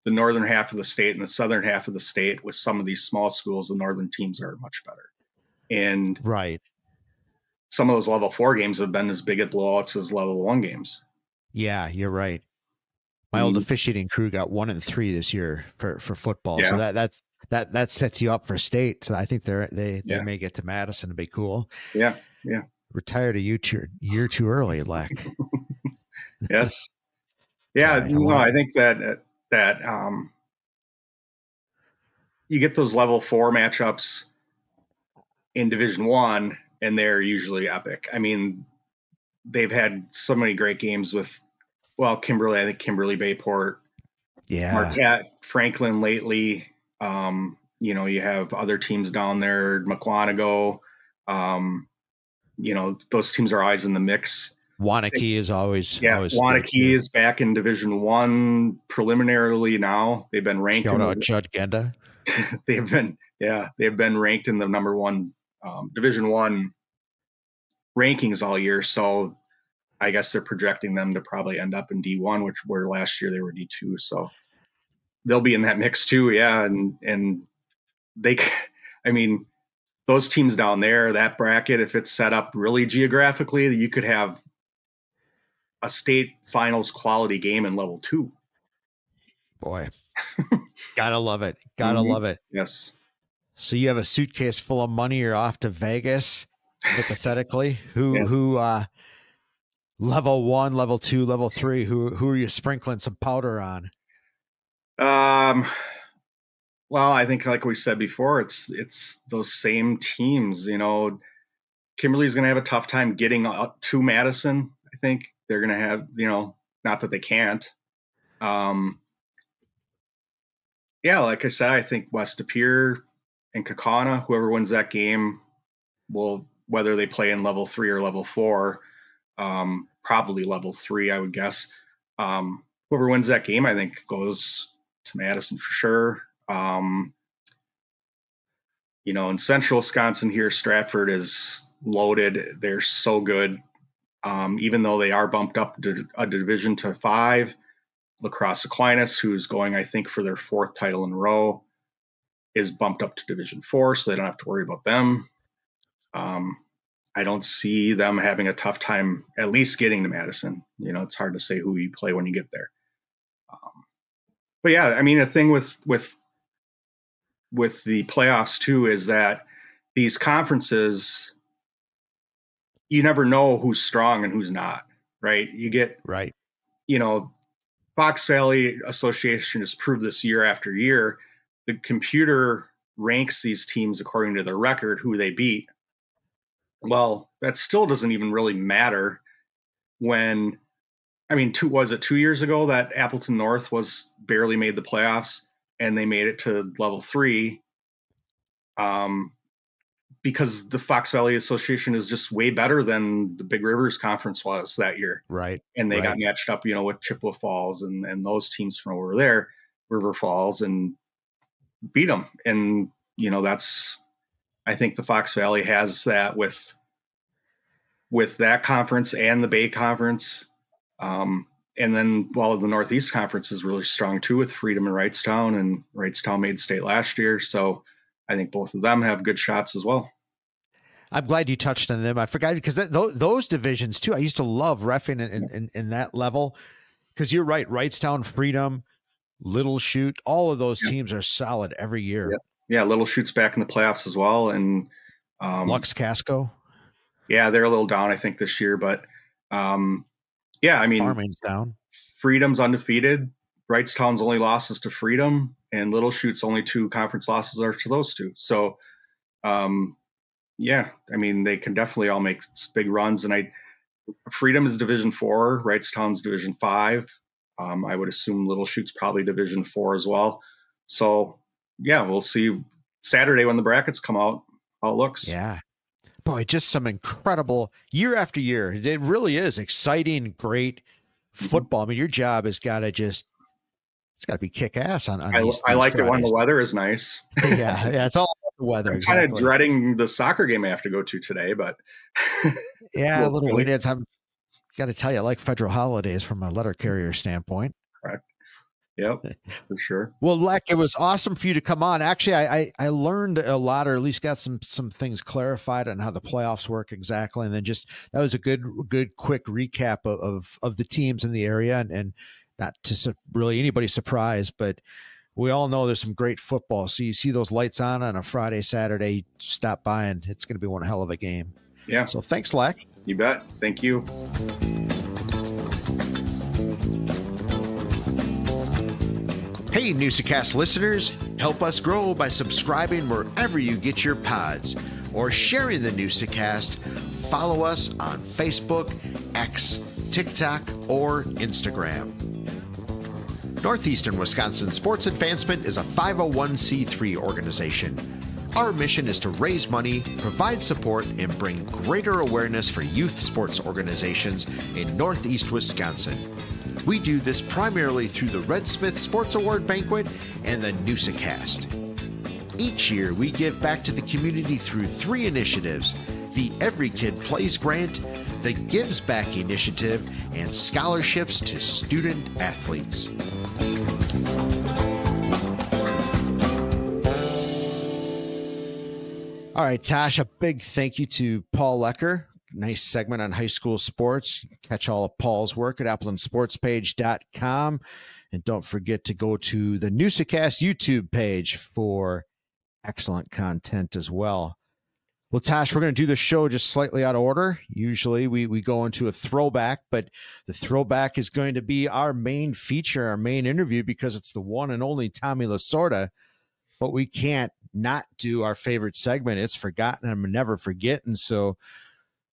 the northern half of the state and the southern half of the state. With some of these small schools, the northern teams are much better. And some of those level 4 games have been as big at blowouts as level 1 games. Yeah, you're right. My old officiating crew got 1 and 3 this year for football. Yeah. So that sets you up for state. So I think they may get to Madison to be cool. Yeah. Yeah. Retired a year too early, Leck. Yes. Yeah. I think that you get those level 4 matchups in Division 1 and they're usually epic. I mean, they've had so many great games with, Kimberly, I think Kimberly, Bayport, Marquette, Franklin lately. You have other teams down there, Mukwonago. Those teams are always in the mix. Wanakee is always Wanakee is back in Division 1 preliminarily now. They've been ranked. Shout out Judd Genda. They've been ranked in the number 1 Division 1 rankings all year. So I guess they're projecting them to probably end up in D1, where last year they were D2. So they'll be in that mix too. Yeah. And those teams down there, that bracket, if it's set up really geographically, you could have a state finals quality game in level 2. Boy, gotta love it. Gotta love it. Yes. So you have a suitcase full of money. You're off to Vegas, hypothetically. Who level 1, level 2, level 3? Who are you sprinkling some powder on? I think like we said before, it's those same teams. Kimberly's going to have a tough time getting up to Madison. I think they're going to have, not that they can't. Like I said, I think West Appear and Kaukauna, whoever wins that game, will, whether they play in level 3 or level 4, probably level 3, I would guess. Whoever wins that game, I think, goes to Madison for sure. In central Wisconsin here, Stratford is loaded. They're so good. Even though they are bumped up to a division to 5, La Crosse Aquinas, who's going, I think, for their 4th title in a row, is bumped up to Division 4, so they don't have to worry about them. I don't see them having a tough time at least getting to Madison. It's hard to say who you play when you get there. But yeah, I mean, the thing with the playoffs too is that these conferences, you never know who's strong and who's not, right? You get, Right. Fox Valley Association has proved this year after year. The computer ranks these teams according to their record, who they beat. Well, that still doesn't even really matter when, 2 years ago that Appleton North was barely made the playoffs and they made it to level 3 because the Fox Valley Association is just way better than the Big Rivers Conference was that year. Right. And they got matched up, with Chippewa Falls and those teams from over there, River Falls, and beat them. And, I think the Fox Valley has that with that conference and the Bay Conference. And then the Northeast Conference is really strong too with Freedom and Wrightstown, and Wrightstown made state last year. So I think both of them have good shots as well. I'm glad you touched on them. I forgot because those divisions too. I used to love reffing in that level because you're right. Wrightstown, Freedom, Little Chute, all of those teams are solid every year. Yeah, Little Chute's back in the playoffs as well, and Lux Casco. Yeah, they're a little down, I think, this year, but Farming's down. Freedom's undefeated. Wrightstown's only losses to Freedom, and Little Chute's only 2 conference losses are to those 2. So, they can definitely all make big runs. And Freedom is Division 4, Wrightstown's Division 5. I would assume Little Chute's probably Division 4 as well. So, we'll see Saturday when the brackets come out how it looks. Yeah. Boy, just some incredible year after year. It really is exciting, great football. I mean, your job has got to it's got to be kick ass on these I like Fridays. it when the weather is nice. Yeah, it's all about the weather. I'm kind of dreading the soccer game I have to go to today, but yeah, a little weird. I'm got to tell you, I like federal holidays from a letter carrier standpoint. Correct. Yep, for sure. Well, Leck, it was awesome for you to come on. Actually, I learned a lot, or at least got some things clarified on how the playoffs work exactly. And then that was a good quick recap of the teams in the area, and not to really anybody's surprise, but we all know there's some great football. So you see those lights on a Friday, Saturday, stop by, and it's going to be one hell of a game. Yeah. So thanks, Leck. You bet. Thank you. Hey, Newsa-Cast listeners, help us grow by subscribing wherever you get your pods or sharing the Newsa-Cast. Follow us on Facebook, X, TikTok, or Instagram. Northeastern Wisconsin Sports Advancement is a 501c3 organization. Our mission is to raise money, provide support, and bring greater awareness for youth sports organizations in Northeast Wisconsin. We do this primarily through the Red Smith Sports Award Banquet and the Newsa-Cast. Each year, we give back to the community through 3 initiatives: the Every Kid Plays Grant, the Gives Back Initiative, and scholarships to student athletes. All right, Tosh, a big thank you to Paul Lecker. Nice segment on high school sports. Catch all of Paul's work at appletonsportspage.com. And don't forget to go to the Newsa-Cast YouTube page for excellent content as well. Well, Tosh, we're going to do the show just slightly out of order. Usually we go into a throwback, but the throwback is going to be our main feature, our main interview, because it's the one and only Tommy Lasorda. But we can't not do our favorite segment. It's Forgotten and Never Forgetting. So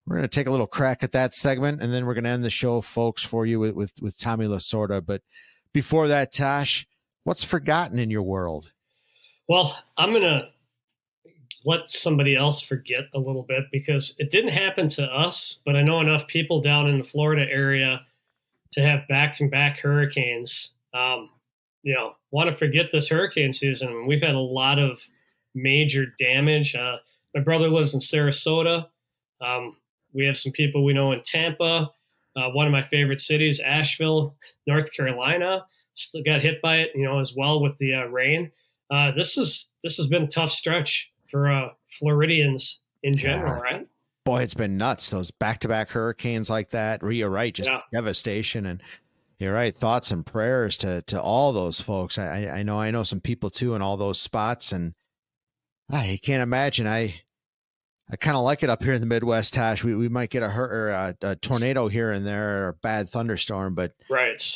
we're going to take a little crack at that segment, and then we're going to end the show, folks, for you with Tommy Lasorda. But before that, Tosh, what's forgotten in your world? Well, I'm going to let somebody else forget a little bit because it didn't happen to us, but I know enough people down in the Florida area to have back-to-back hurricanes. Want to forget this hurricane season. We've had a lot of major damage. My brother lives in Sarasota. We have some people we know in Tampa. One of my favorite cities, Asheville, North Carolina, still got hit by it, as well with the rain. This has been a tough stretch for Floridians in general, right? boy, it's been nuts. Those back-to-back hurricanes like that. You're right, just devastation. And you're right, thoughts and prayers to all those folks. I know some people too in all those spots, and I can't imagine. I kind of like it up here in the Midwest, Tosh. We might get a tornado here and there, or a bad thunderstorm, but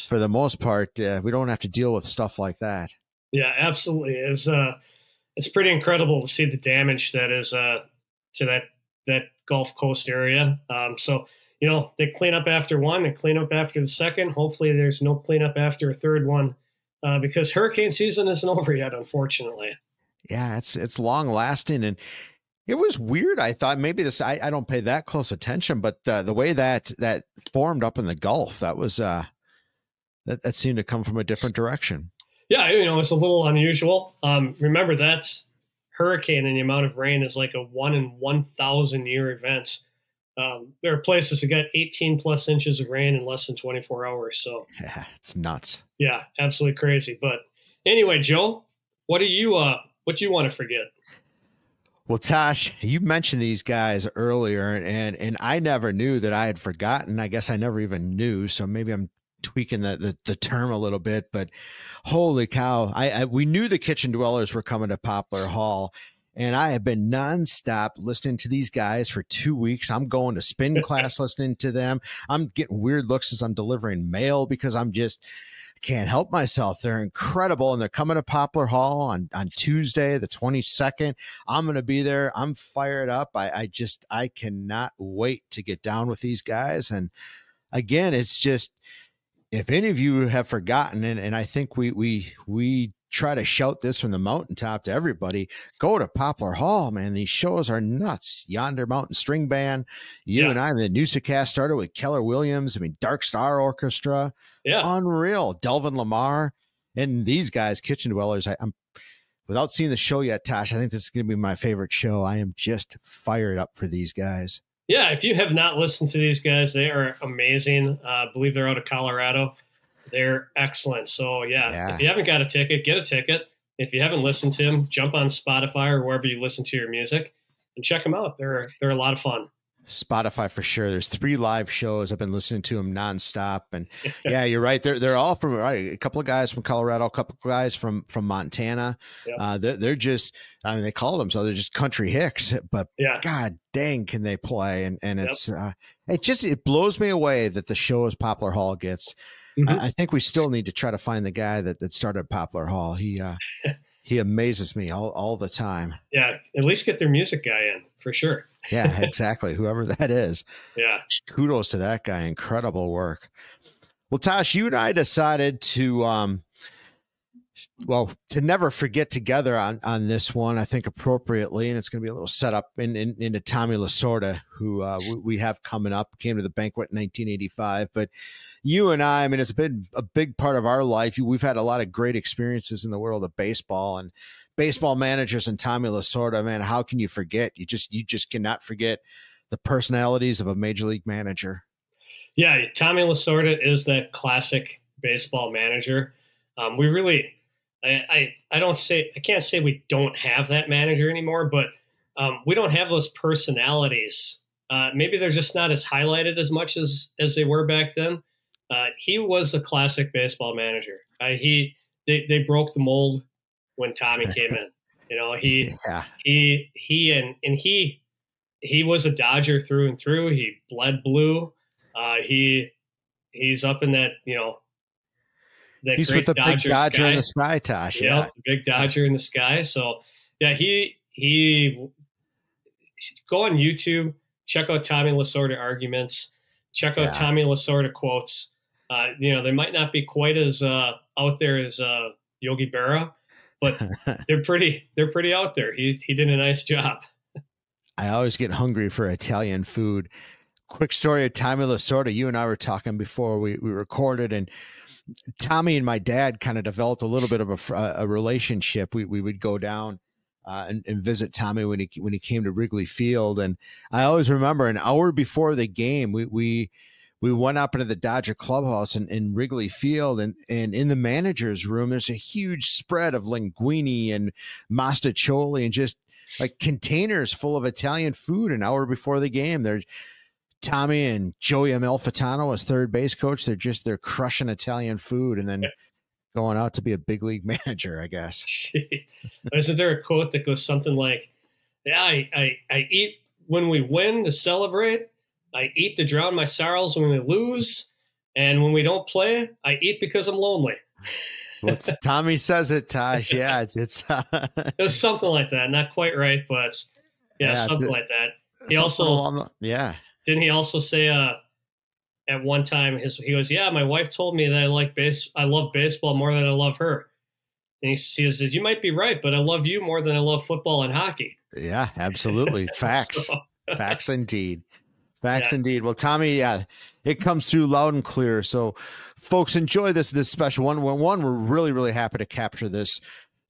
for the most part, we don't have to deal with stuff like that. Yeah, absolutely. It's pretty incredible to see the damage that is to that Gulf Coast area. So, they clean up after one, they clean up after the second. Hopefully there's no cleanup after a third one, because hurricane season isn't over yet, unfortunately. Yeah, it's long lasting, and it was weird. I thought maybe this, I don't pay that close attention, but the way that formed up in the Gulf, that was that seemed to come from a different direction. Yeah, it's a little unusual. Remember, that's hurricane, and the amount of rain is like a 1 in 1,000 year event. There are places that got 18 plus inches of rain in less than 24 hours. So yeah, it's nuts. Yeah, absolutely crazy. But anyway, Joe, what do you want to forget? Well, Tosh, you mentioned these guys earlier, and I never knew that I had forgotten. I guess I never even knew. So maybe I'm tweaking the term a little bit, but holy cow. We knew the Kitchen Dwellers were coming to Poplar Hall, and I have been nonstop listening to these guys for 2 weeks. I'm going to spin class listening to them. I'm getting weird looks as I'm delivering mail because can't help myself. They're incredible, and they're coming to Poplar Hall on Tuesday, the 22nd. I'm going to be there. I'm fired up. I cannot wait to get down with these guys. And again, it's just, if any of you have forgotten, and I think we try to shout this from the mountaintop to everybody, go to Poplar Hall, man. These shows are nuts. Yonder Mountain String Band, and I, the Newsa-Cast started with Keller Williams. I mean, Dark Star Orchestra, unreal. Delvin Lamar, and these guys, Kitchen Dwellers. I'm without seeing the show yet, Tosh, I think this is going to be my favorite show. I am just fired up for these guys. Yeah, if you have not listened to these guys, they are amazing. I believe they're out of Colorado. They're excellent. So, if you haven't got a ticket, get a ticket. If you haven't listened to them, jump on Spotify or wherever you listen to your music and check them out. They're a lot of fun. Spotify for sure. There's 3 live shows. I've been listening to them nonstop, and yeah, you're right. They're all from a couple of guys from Colorado, a couple of guys from Montana. They're just, they call themselves, they're just country hicks, but God dang, can they play? And it's it blows me away that the show as Poplar Hall gets. I think we still need to try to find the guy that started Poplar Hall. He amazes me all the time. Yeah, at least get their music guy in for sure. Yeah, exactly. Whoever that is. Yeah. Kudos to that guy. Incredible work. Well, Tosh, you and I decided to never forget together on this one, I think appropriately, and it's going to be a little setup into Tommy Lasorda, who we have coming up, came to the Banquet in 1985. But you and I mean, it's been a big part of our life. We've had a lot of great experiences in the world of baseball, and baseball managers, and Tommy Lasorda, man, how can you forget? You just cannot forget the personalities of a major league manager. Yeah, Tommy Lasorda is that classic baseball manager. We really, I can't say we don't have that manager anymore, but we don't have those personalities. Maybe they're just not as highlighted as much as they were back then. He was a classic baseball manager. They broke the mold when Tommy came in. He was a Dodger through and through. He bled blue. He's up in that, that he's great with the Dodger big Dodger sky. In the sky, Tosh. Yeah, the big Dodger in the sky. So he go on YouTube, check out Tommy Lasorda arguments, check out Tommy Lasorda quotes. They might not be quite as out there as Yogi Berra, but they're pretty out there. He did a nice job. I always get hungry for Italian food. Quick story of Tommy Lasorda. You and I were talking before we recorded, and Tommy and my dad kind of developed a little bit of a relationship. We would go down and visit Tommy when he came to Wrigley Field, and I always remember an hour before the game, we went up into the Dodger clubhouse in Wrigley Field, and in the manager's room, there's a huge spread of linguine and mastacholi and just like containers full of Italian food an hour before the game. There's Tommy and Joey Amalfitano as third base coach. They're crushing Italian food and then going out to be a big league manager, I guess. Isn't there a quote that goes something like, "Yeah, I eat when we win to celebrate. I eat to drown my sorrows when we lose. And when we don't play, I eat because I'm lonely." Tommy says it, Tosh. Yeah, it's it was something like that. Not quite right, but something like that. He also didn't he also say at one time he goes, "Yeah, my wife told me that I love baseball more than I love her." And he says, "You might be right, but I love you more than I love football and hockey." Yeah, absolutely. Facts. Facts indeed. Facts indeed. Well, Tommy, it comes through loud and clear. So folks, enjoy this special one. We're really, really happy to capture this.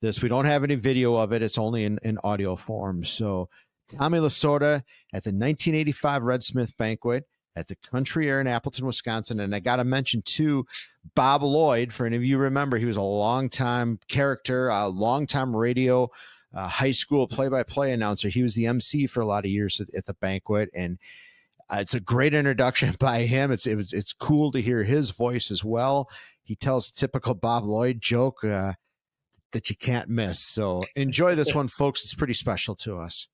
We don't have any video of it. It's only in audio form. So Tommy Lasorda at the 1985 Red Smith Banquet at the Country Air in Appleton, Wisconsin. And I got to mention, too, Bob Lloyd. For any of you remember, he was a longtime character, a longtime radio, high school play-by-play announcer. He was the MC for a lot of years at the banquet. And it's a great introduction by him. It's cool to hear his voice as well. He tells a typical Bob Lloyd joke that you can't miss. So enjoy this one, folks. It's pretty special to us.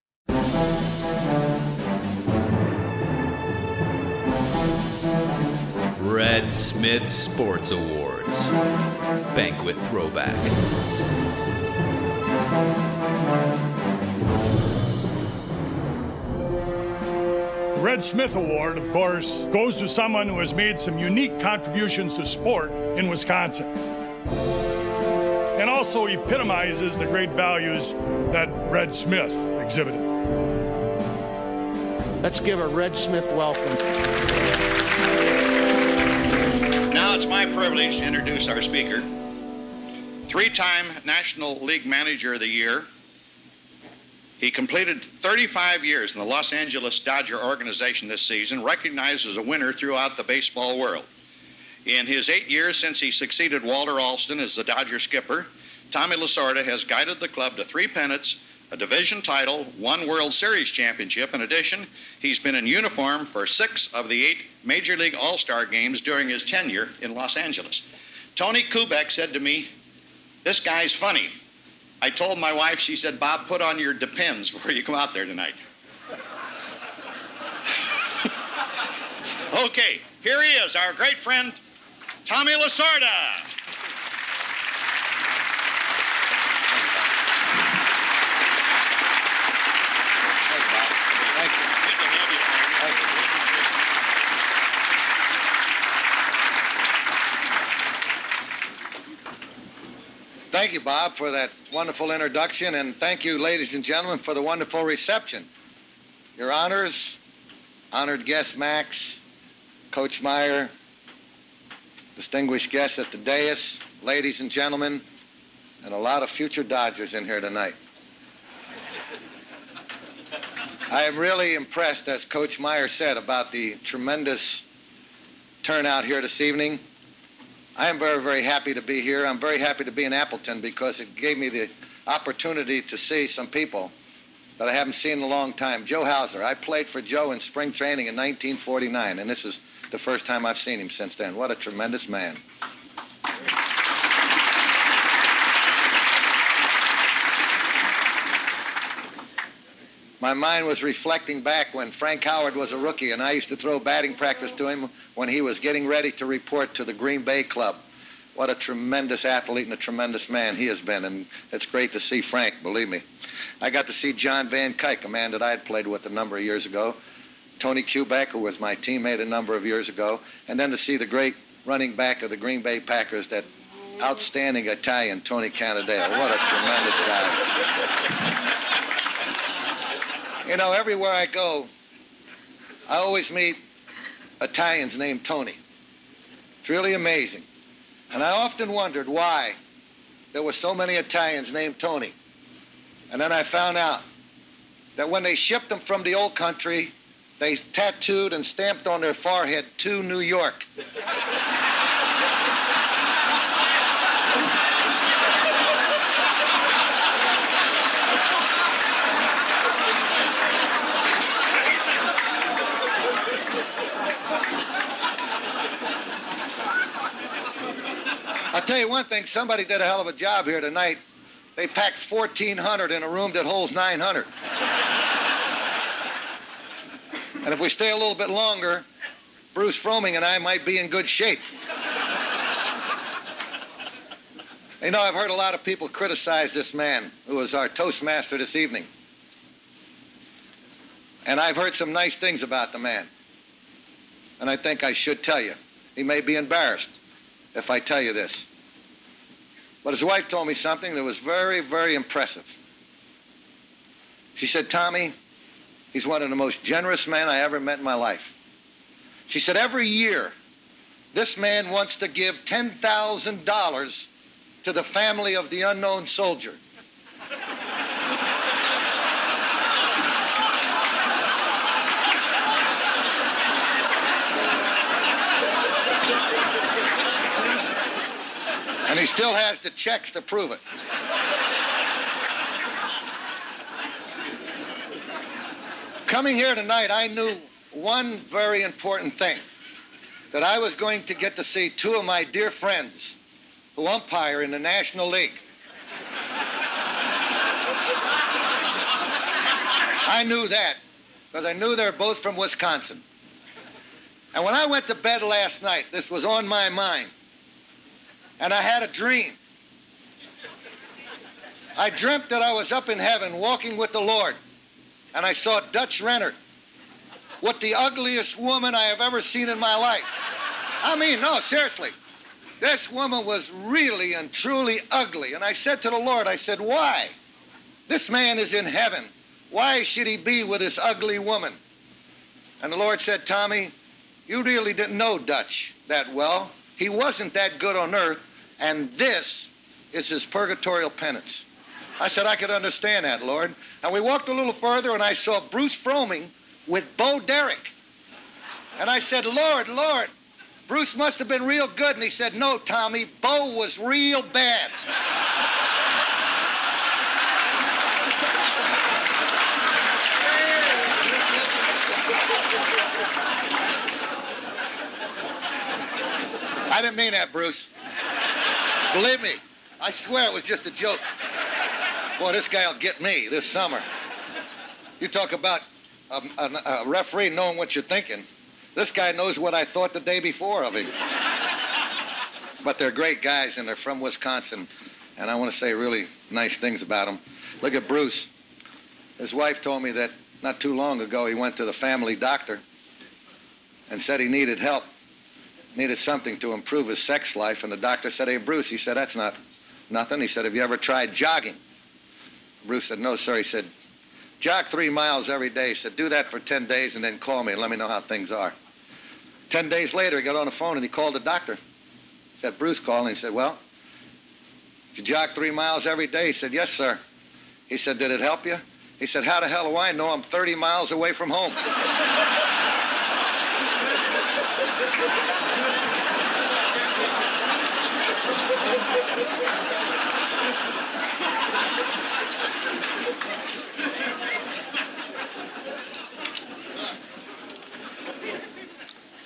Red Smith Sports Awards. Banquet Throwback. The Red Smith Award, of course, goes to someone who has made some unique contributions to sport in Wisconsin and also epitomizes the great values that Red Smith exhibited. Let's give a Red Smith welcome. Now it's my privilege to introduce our speaker, three-time National League Manager of the Year. He completed 35 years in the Los Angeles Dodger organization this season, recognized as a winner throughout the baseball world. In his 8 years since he succeeded Walter Alston as the Dodger skipper, Tommy Lasorda has guided the club to 3 pennants, a division title, 1 World Series championship. In addition, he's been in uniform for 6 of the 8 Major League All-Star games during his tenure in Los Angeles. Tony Kubek said to me, "This guy's funny." I told my wife, she said, "Bob, put on your Depends before you come out there tonight." Okay, here he is, our great friend, Tommy Lasorda. Thank you, Bob, for that wonderful introduction, and thank you, ladies and gentlemen, for the wonderful reception. Your honors, honored guest Max, Coach Meyer, distinguished guests at the dais, ladies and gentlemen, and a lot of future Dodgers in here tonight. I am really impressed, as Coach Meyer said, about the tremendous turnout here this evening. I am very, very happy to be here. I'm very happy to be in Appleton because it gave me the opportunity to see some people that I haven't seen in a long time. Joe Hauser. I played for Joe in spring training in 1949, and this is the first time I've seen him since then. What a tremendous man. My mind was reflecting back when Frank Howard was a rookie, and I used to throw batting practice to him when he was getting ready to report to the Green Bay Club. What a tremendous athlete and a tremendous man he has been, and it's great to see Frank, believe me. I got to see John Van Kuyk, a man that I had played with a number of years ago, Tony Kubek, who was my teammate a number of years ago, and then to see the great running back of the Green Bay Packers, that outstanding Italian, Tony Cannadale. What a tremendous guy. You know, everywhere I go, I always meet Italians named Tony. It's really amazing. And I often wondered why there were so many Italians named Tony. And then I found out that when they shipped them from the old country, they tattooed and stamped on their forehead to New York. one thing, somebody did a hell of a job here tonight. They packed 1,400 in a room that holds 900. And if we stay a little bit longer, Bruce Fromming and I might be in good shape. You know, I've heard a lot of people criticize this man who was our Toastmaster this evening. And I've heard some nice things about the man. And I think I should tell you. He may be embarrassed if I tell you this. But his wife told me something that was very, very impressive. She said, Tommy, he's one of the most generous men I ever met in my life. She said, every year, this man wants to give $10,000 to the family of the unknown soldier. And he still has the checks to prove it. Coming here tonight, I knew one very important thing, that I was going to get to see two of my dear friends who umpire in the National League. I knew that because I knew they're both from Wisconsin. And when I went to bed last night, this was on my mind. And I had a dream. I dreamt that I was up in heaven walking with the Lord. And I saw Dutch Renner with the ugliest woman I have ever seen in my life. I mean, no, seriously. This woman was really and truly ugly. And I said to the Lord, I said, why? This man is in heaven. Why should he be with this ugly woman? And the Lord said, Tommy, you really didn't know Dutch that well. He wasn't that good on earth, and this is his purgatorial penance. I said, I could understand that, Lord. And we walked a little further, and I saw Bruce Fromming with Bo Derek. And I said, Lord, Lord, Bruce must have been real good. And he said, no, Tommy, Bo was real bad. I didn't mean that, Bruce. Believe me, I swear it was just a joke. Boy, this guy will get me this summer. You talk about a referee knowing what you're thinking. This guy knows what I thought the day before of him. But they're great guys, and they're from Wisconsin. And I want to say really nice things about them. Look at Bruce. His wife told me that not too long ago he went to the family doctor and said he needed help. Needed something to improve his sex life, and the doctor said, hey, Bruce, he said, that's not nothing. He said, have you ever tried jogging? Bruce said, no, sir. He said, jog 3 miles every day. He said, do that for 10 days and then call me and let me know how things are. 10 days later, he got on the phone and he called the doctor. He said, Bruce called, and he said, well, did you jog 3 miles every day? He said, yes, sir. He said, did it help you? He said, how the hell do I know? I'm 30 miles away from home.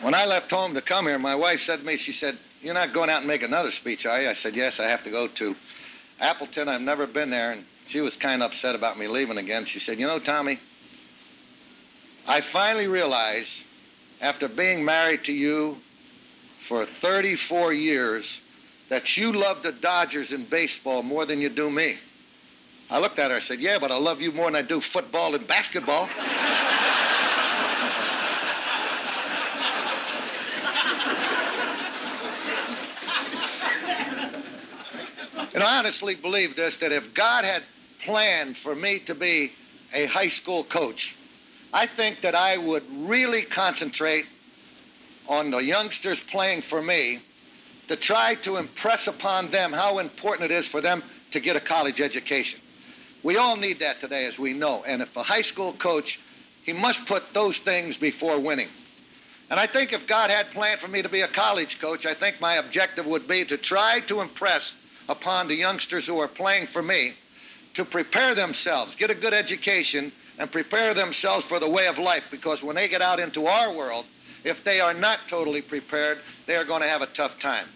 When I left home to come here, my wife said to me, she said, you're not going out and make another speech, are you? I said, yes, I have to go to Appleton. I've never been there. And she was kind of upset about me leaving again. She said, you know, Tommy, I finally realized after being married to you for 34 years that you love the Dodgers in baseball more than you do me. I looked at her, I said, yeah, but I love you more than I do football and basketball. And I honestly believe this, that if God had planned for me to be a high school coach, I think that I would really concentrate on the youngsters playing for me to try to impress upon them how important it is for them to get a college education. We all need that today, as we know. And if a high school coach, he must put those things before winning. And I think if God had planned for me to be a college coach, I think my objective would be to try to impress upon the youngsters who are playing for me to prepare themselves, get a good education, and prepare themselves for the way of life. Because when they get out into our world, if they are not totally prepared, they are going to have a tough time.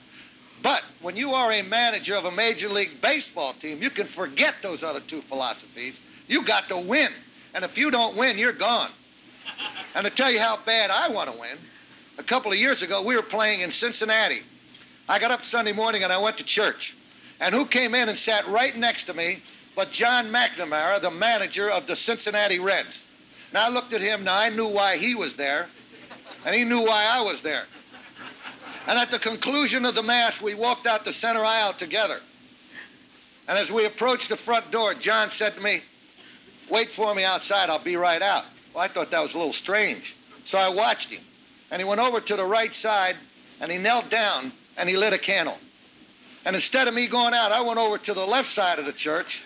But when you are a manager of a Major League Baseball team, you can forget those other two philosophies. You got to win. And if you don't win, you're gone. And to tell you how bad I want to win, a couple of years ago, we were playing in Cincinnati. I got up Sunday morning and I went to church. And who came in and sat right next to me but John McNamara, the manager of the Cincinnati Reds. Now I looked at him. Now I knew why he was there, and he knew why I was there. And at the conclusion of the Mass, we walked out the center aisle together. And as we approached the front door, John said to me, "Wait for me outside, I'll be right out." Well, I thought that was a little strange. So I watched him. And he went over to the right side, and he knelt down, and he lit a candle. And instead of me going out, I went over to the left side of the church.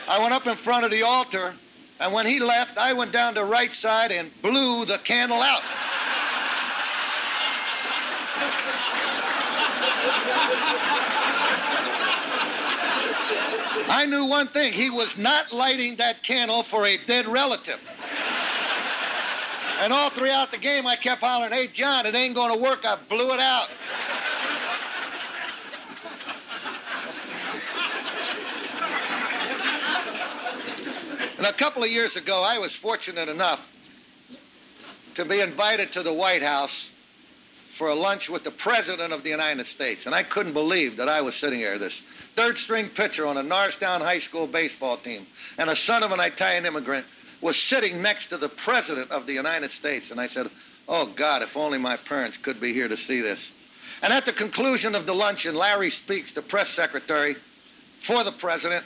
I went up in front of the altar, and when he left, I went down the right side and blew the candle out. I knew one thing. He was not lighting that candle for a dead relative. And all throughout the game, I kept hollering, "Hey, John, it ain't going to work. I blew it out." And a couple of years ago, I was fortunate enough to be invited to the White House for a lunch with the President of the United States. And I couldn't believe that I was sitting here, this third-string pitcher on a Norristown High School baseball team, and a son of an Italian immigrant was sitting next to the President of the United States. And I said, "Oh, God, if only my parents could be here to see this." And at the conclusion of the luncheon, Larry Speaks, the press secretary for the President,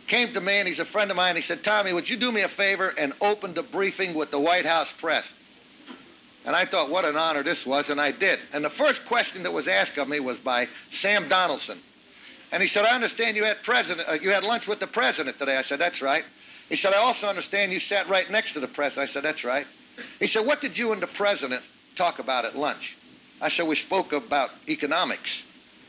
came to me, and he's a friend of mine. He said, "Tommy, would you do me a favor and open the briefing with the White House press?" And I thought what an honor this was, and I did. And the first question that was asked of me was by Sam Donaldson. And he said, "I understand you had lunch with the President today." I said, "That's right." He said, "I also understand you sat right next to the President." I said, "That's right." He said, "What did you and the President talk about at lunch?" I said, "We spoke about economics."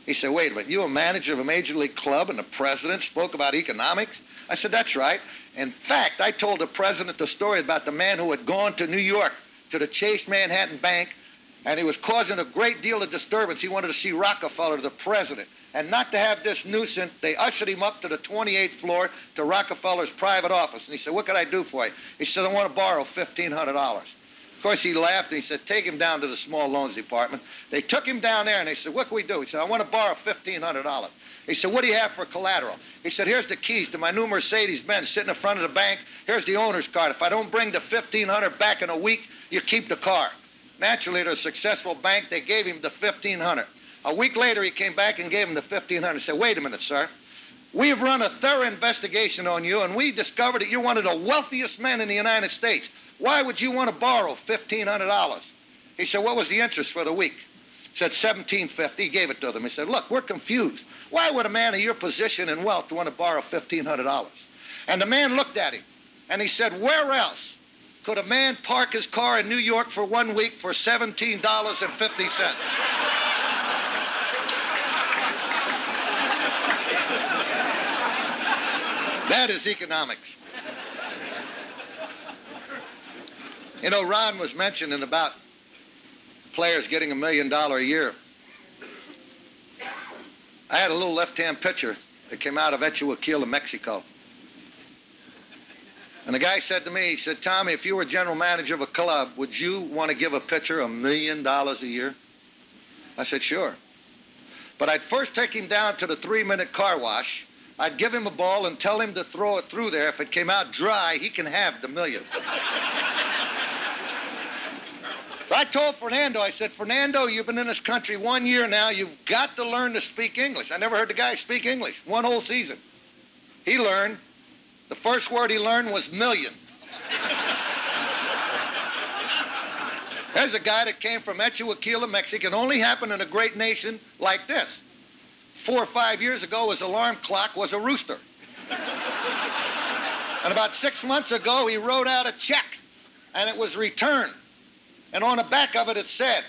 He said, "Wait a minute, you a manager of a Major League club and the President spoke about economics?" I said, "That's right. In fact, I told the President the story about the man who had gone to New York to the Chase Manhattan Bank, and he was causing a great deal of disturbance. He wanted to see Rockefeller, the President. And not to have this nuisance, they ushered him up to the 28th floor to Rockefeller's private office. And he said, "What can I do for you?" He said, "I want to borrow $1,500. Of course, he laughed, and he said, "Take him down to the small loans department." They took him down there, and they said, "What can we do?" He said, "I want to borrow $1,500. He said, "What do you have for collateral?" He said, "Here's the keys to my new Mercedes-Benz sitting in front of the bank. Here's the owner's card. If I don't bring the $1,500 back in a week, you keep the car." Naturally, at a successful bank, they gave him the $1,500. A week later, he came back and gave him the $1,500. He said, "Wait a minute, sir. We have run a thorough investigation on you, and we discovered that you're one of the wealthiest men in the United States. Why would you want to borrow $1,500? He said, "What was the interest for the week?" He said, $17.50. He gave it to them. He said, "Look, we're confused. Why would a man of your position and wealth want to borrow $1,500? And the man looked at him, and he said, "Where else could a man park his car in New York for 1 week for $17.50? That is economics. You know, Ron was mentioning about players getting $1 million a year. I had a little left-hand pitcher that came out of Echuaquila, Mexico. And the guy said to me, he said, "Tommy, if you were general manager of a club, would you want to give a pitcher $1 million a year?" I said, "Sure. But I'd first take him down to the 3-minute car wash. I'd give him a ball and tell him to throw it through there. If it came out dry, he can have the $1 million." So I told Fernando, I said, "Fernando, you've been in this country 1 year now. You've got to learn to speak English." I never heard the guy speak English, 1 whole season. He learned. The first word he learned was million. There's a guy that came from Echuaquila, Mexico. It only happened in a great nation like this. 4 or 5 years ago, his alarm clock was a rooster. And about 6 months ago, he wrote out a check, and it was returned. And on the back of it, it said,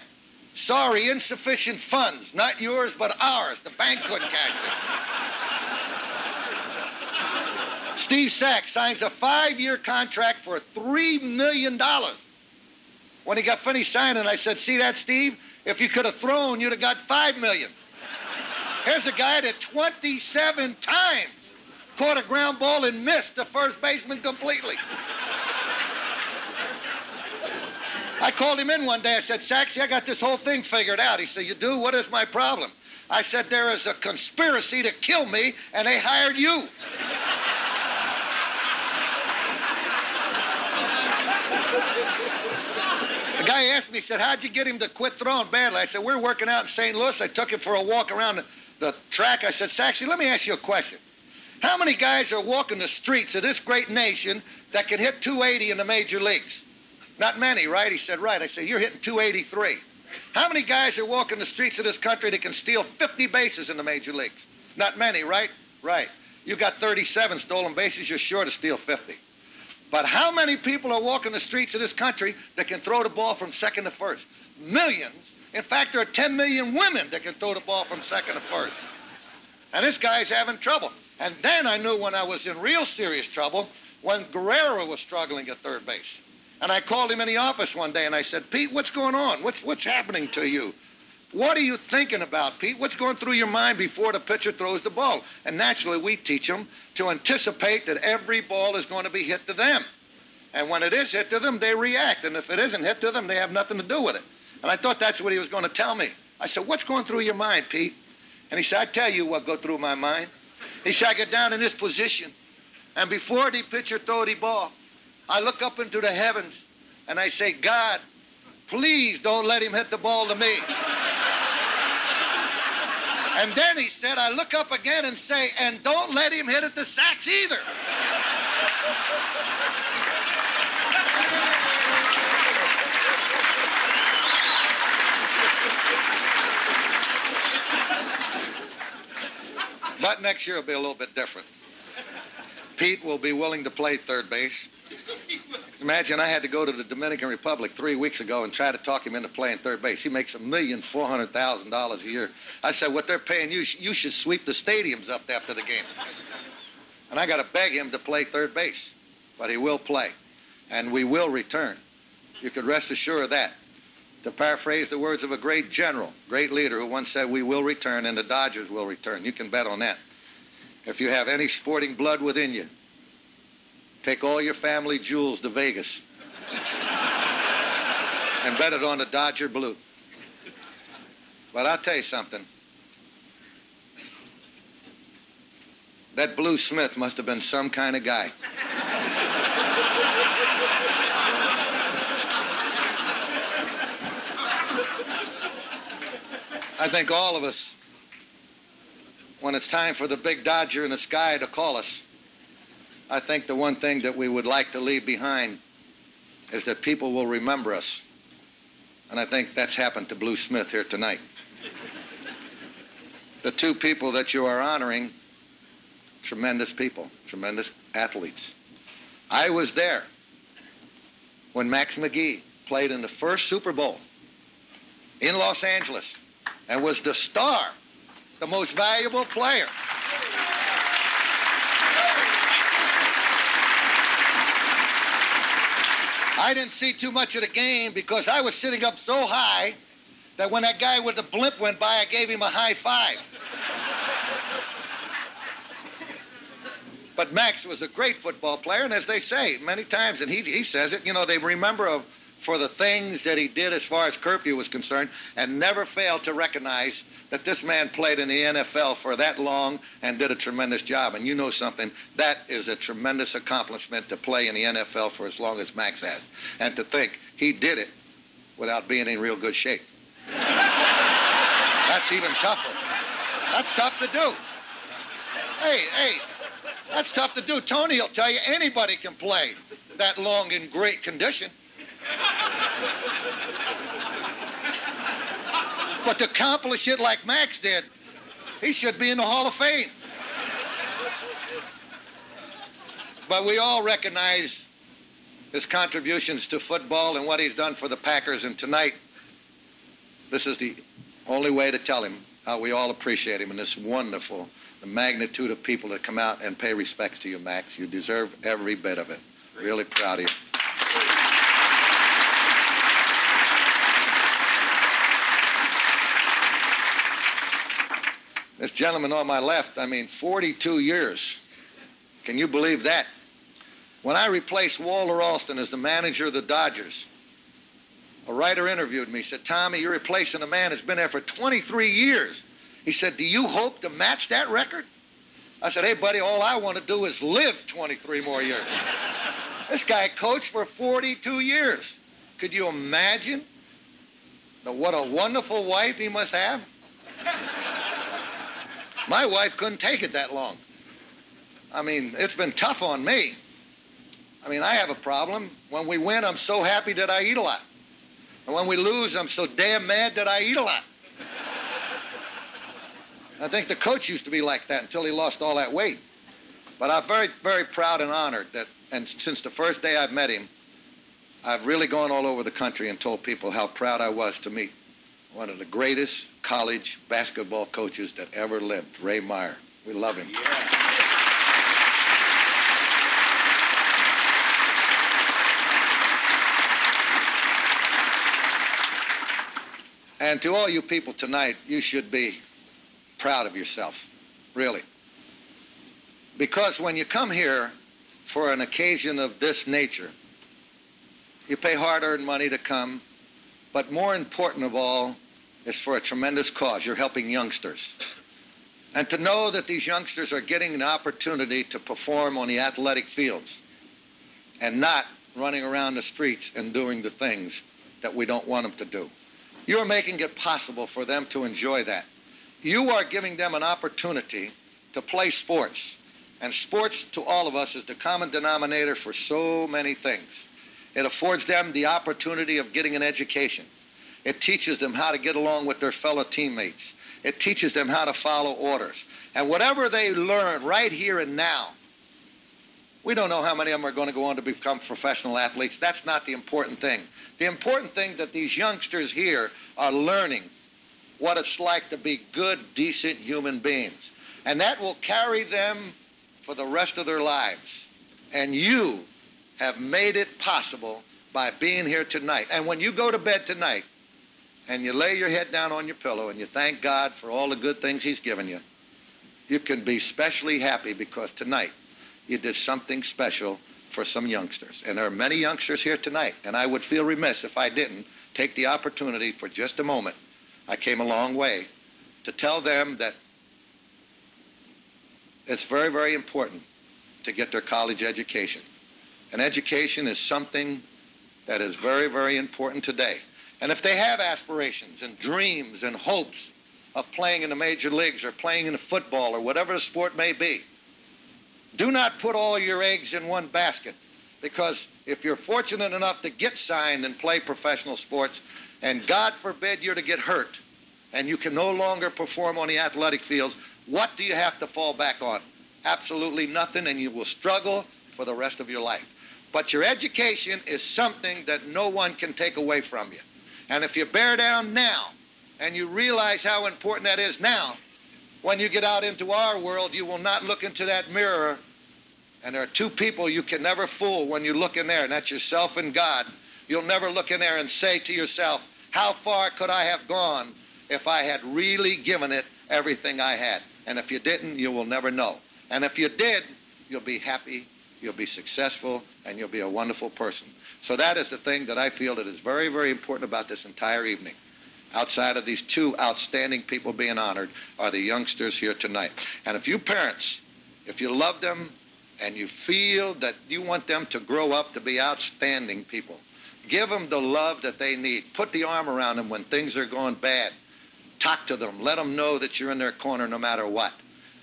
"Sorry, insufficient funds. Not yours, but ours. The bank couldn't cash it." Steve Sachs signs a 5-year contract for $3 million. When he got finished signing, I said, "See that, Steve? If you could have thrown, you'd have got $5 million. Here's a guy that 27 times caught a ground ball and missed the first baseman completely. I called him in one day. I said, Saxy, I got this whole thing figured out. He said, you do? What is my problem? I said, there is a conspiracy to kill me, and they hired you. The guy asked me, he said, how'd you get him to quit throwing badly? I said, we're working out in St. Louis. I took him for a walk around the track. I said, Saxy, let me ask you a question. How many guys are walking the streets of this great nation that can hit 280 in the major leagues? Not many, right? He said, right. I said, you're hitting 283. How many guys are walking the streets of this country that can steal 50 bases in the major leagues? Not many, right? Right. You got 37 stolen bases, you're sure to steal 50. But how many people are walking the streets of this country that can throw the ball from second to first? Millions. In fact, there are 10 million women that can throw the ball from second to first. And this guy's having trouble. And then I knew when I was in real serious trouble when Guerrero was struggling at third base. And I called him in the office one day and I said, Pete, what's going on? What's happening to you? What are you thinking about, Pete? What's going through your mind before the pitcher throws the ball? And naturally, we teach them to anticipate that every ball is going to be hit to them. And when it is hit to them, they react. And if it isn't hit to them, they have nothing to do with it. And I thought that's what he was going to tell me. I said, what's going through your mind, Pete? And he said, I tell you what goes through my mind. He said, I get down in this position, and before the pitcher throw the ball, I look up into the heavens, and I say, God, please don't let him hit the ball to me. And then he said, I look up again and say, and don't let him hit it to Sax either. But next year will be a little bit different. Pete will be willing to play third base. Imagine I had to go to the Dominican Republic 3 weeks ago and try to talk him into playing third base. He makes $1,400,000 a year. I said, what they're paying you, you should sweep the stadiums up after the game. And I got to beg him to play third base. But he will play. And we will return. You could rest assured of that. To paraphrase the words of a great general, great leader who once said, we will return and the Dodgers will return. You can bet on that. If you have any sporting blood within you, take all your family jewels to Vegas and bet it on the Dodger blue. But I'll tell you something. That Blue Smith must have been some kind of guy. I think all of us, when it's time for the big Dodger in the sky to call us, I think the one thing that we would like to leave behind is that people will remember us. And I think that's happened to Blue Smith here tonight. The two people that you are honoring, tremendous people, tremendous athletes. I was there when Max McGee played in the first Super Bowl in Los Angeles and was the star, the most valuable player. I didn't see too much of the game because I was sitting up so high that when that guy with the blimp went by, I gave him a high five. But Max was a great football player, and as they say many times, and he says it, you know, they remember for the things that he did as far as curfew was concerned and never failed to recognize that this man played in the NFL for that long and did a tremendous job. And you know something, that is a tremendous accomplishment to play in the NFL for as long as Max has. And to think he did it without being in real good shape. That's even tougher. That's tough to do. Hey, that's tough to do. Tony will tell you anybody can play that long in great condition. But to accomplish it like Max did, he should be in the Hall of Fame. But we all recognize his contributions to football and what he's done for the Packers. And tonight, this is the only way to tell him how we all appreciate him and this wonderful, the magnitude of people that come out and pay respects to you, Max. You deserve every bit of it. Really proud of you. This gentleman on my left, 42 years. Can you believe that? When I replaced Walter Alston as the manager of the Dodgers, a writer interviewed me. He said, Tommy, you're replacing a man that's been there for 23 years. He said, do you hope to match that record? I said, hey, buddy, all I want to do is live 23 more years. This guy coached for 42 years. Could you imagine what a wonderful wife he must have? My wife couldn't take it that long. It's been tough on me. I have a problem. When we win, I'm so happy that I eat a lot. And when we lose, I'm so damn mad that I eat a lot. I think the coach used to be like that until he lost all that weight. But I'm very, very proud and honored that, and since the first day I've met him, I've really gone all over the country and told people how proud I was to meet one of the greatest college basketball coaches that ever lived, Ray Meyer. We love him. Yeah. And to all you people tonight, you should be proud of yourself, really. Because when you come here for an occasion of this nature, you pay hard-earned money to come, but more important of all, it's for a tremendous cause. You're helping youngsters. And to know that these youngsters are getting an opportunity to perform on the athletic fields and not running around the streets and doing the things that we don't want them to do. You're making it possible for them to enjoy that. You are giving them an opportunity to play sports. And sports, to all of us, is the common denominator for so many things. It affords them the opportunity of getting an education. It teaches them how to get along with their fellow teammates. It teaches them how to follow orders. And whatever they learn right here and now, we don't know how many of them are going to go on to become professional athletes. That's not the important thing. The important thing that these youngsters here are learning what it's like to be good, decent human beings. And that will carry them for the rest of their lives. And you have made it possible by being here tonight. And when you go to bed tonight and you lay your head down on your pillow and you thank God for all the good things he's given you, you can be especially happy because tonight you did something special for some youngsters. And there are many youngsters here tonight, and I would feel remiss if I didn't take the opportunity for just a moment. I came a long way to tell them that it's very, very important to get their college education. And education is something that is very, very important today. And if they have aspirations and dreams and hopes of playing in the major leagues or playing in football or whatever the sport may be, do not put all your eggs in one basket, because if you're fortunate enough to get signed and play professional sports, and God forbid you're to get hurt, and you can no longer perform on the athletic fields, what do you have to fall back on? Absolutely nothing, and you will struggle for the rest of your life. But your education is something that no one can take away from you. And if you bear down now, and you realize how important that is now, when you get out into our world, you will not look into that mirror. And there are two people you can never fool when you look in there, and that's yourself and God. You'll never look in there and say to yourself, how far could I have gone if I had really given it everything I had? And if you didn't, you will never know. And if you did, you'll be happy, you'll be successful, and you'll be a wonderful person. So that is the thing that I feel that is very, very important about this entire evening. Outside of these two outstanding people being honored are the youngsters here tonight. And if you parents, if you love them and you feel that you want them to grow up to be outstanding people, give them the love that they need. Put the arm around them when things are going bad. Talk to them. Let them know that you're in their corner no matter what.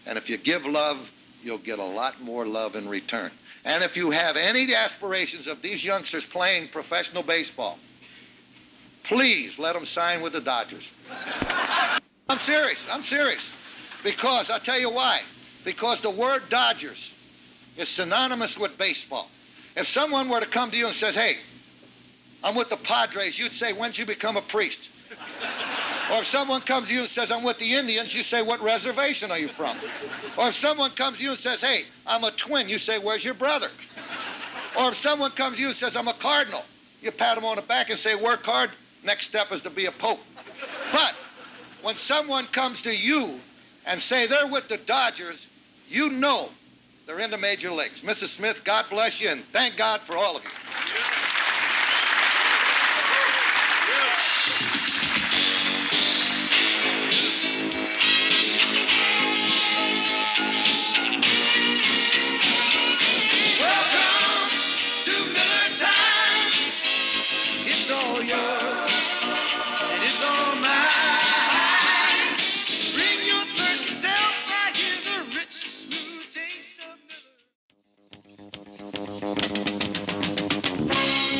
And if you give love, you'll get a lot more love in return. And if you have any aspirations of these youngsters playing professional baseball, please let them sign with the Dodgers. I'm serious. Because, I'll tell you why. Because the word Dodgers is synonymous with baseball. If someone were to come to you and says, hey, I'm with the Padres, you'd say, when'd you become a priest? Or if someone comes to you and says, I'm with the Indians, you say, what reservation are you from? Or if someone comes to you and says, hey, I'm a twin, you say, where's your brother? Or if someone comes to you and says, I'm a cardinal, you pat them on the back and say, work hard, next step is to be a pope. But when someone comes to you and say they're with the Dodgers, you know they're in the major leagues. Mrs. Smith, God bless you, and thank God for all of you. Welcome to Miller Time. It's all yours, and it's all mine. Bring your thirsty self right here, the rich, smooth taste of Miller.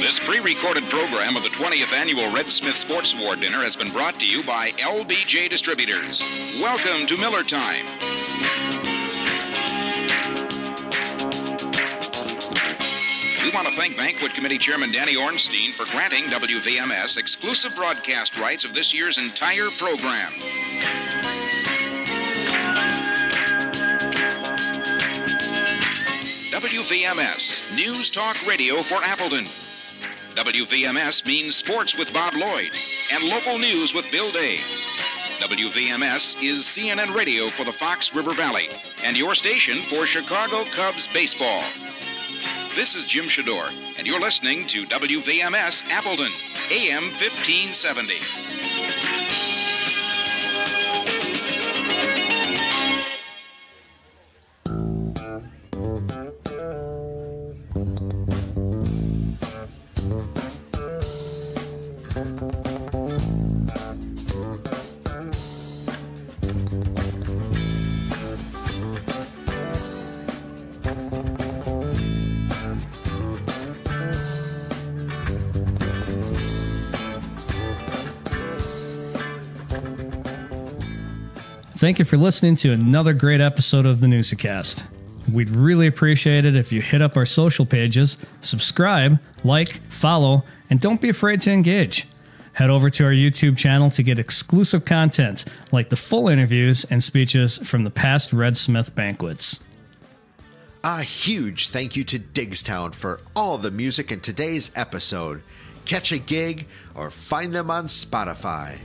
This pre-recorded program of the 20th Annual Red Smith Sports Award Dinner has been brought to you by LBJ Distributors. Welcome to Miller Time. We want to thank Banquet Committee Chairman Danny Ornstein for granting WVMS exclusive broadcast rights of this year's entire program. WVMS, News Talk Radio for Appleton. WVMS means sports with Bob Lloyd and local news with Bill Day. WVMS is CNN Radio for the Fox River Valley and your station for Chicago Cubs baseball. This is Jim Shador, and you're listening to WVMS Appleton, AM 1570. Thank you for listening to another great episode of the Newsa-Cast. We'd really appreciate it if you hit up our social pages, subscribe, like, follow, and don't be afraid to engage. Head over to our YouTube channel to get exclusive content like the full interviews and speeches from the past Red Smith banquets. A huge thank you to Diggstown for all the music in today's episode. Catch a gig or find them on Spotify.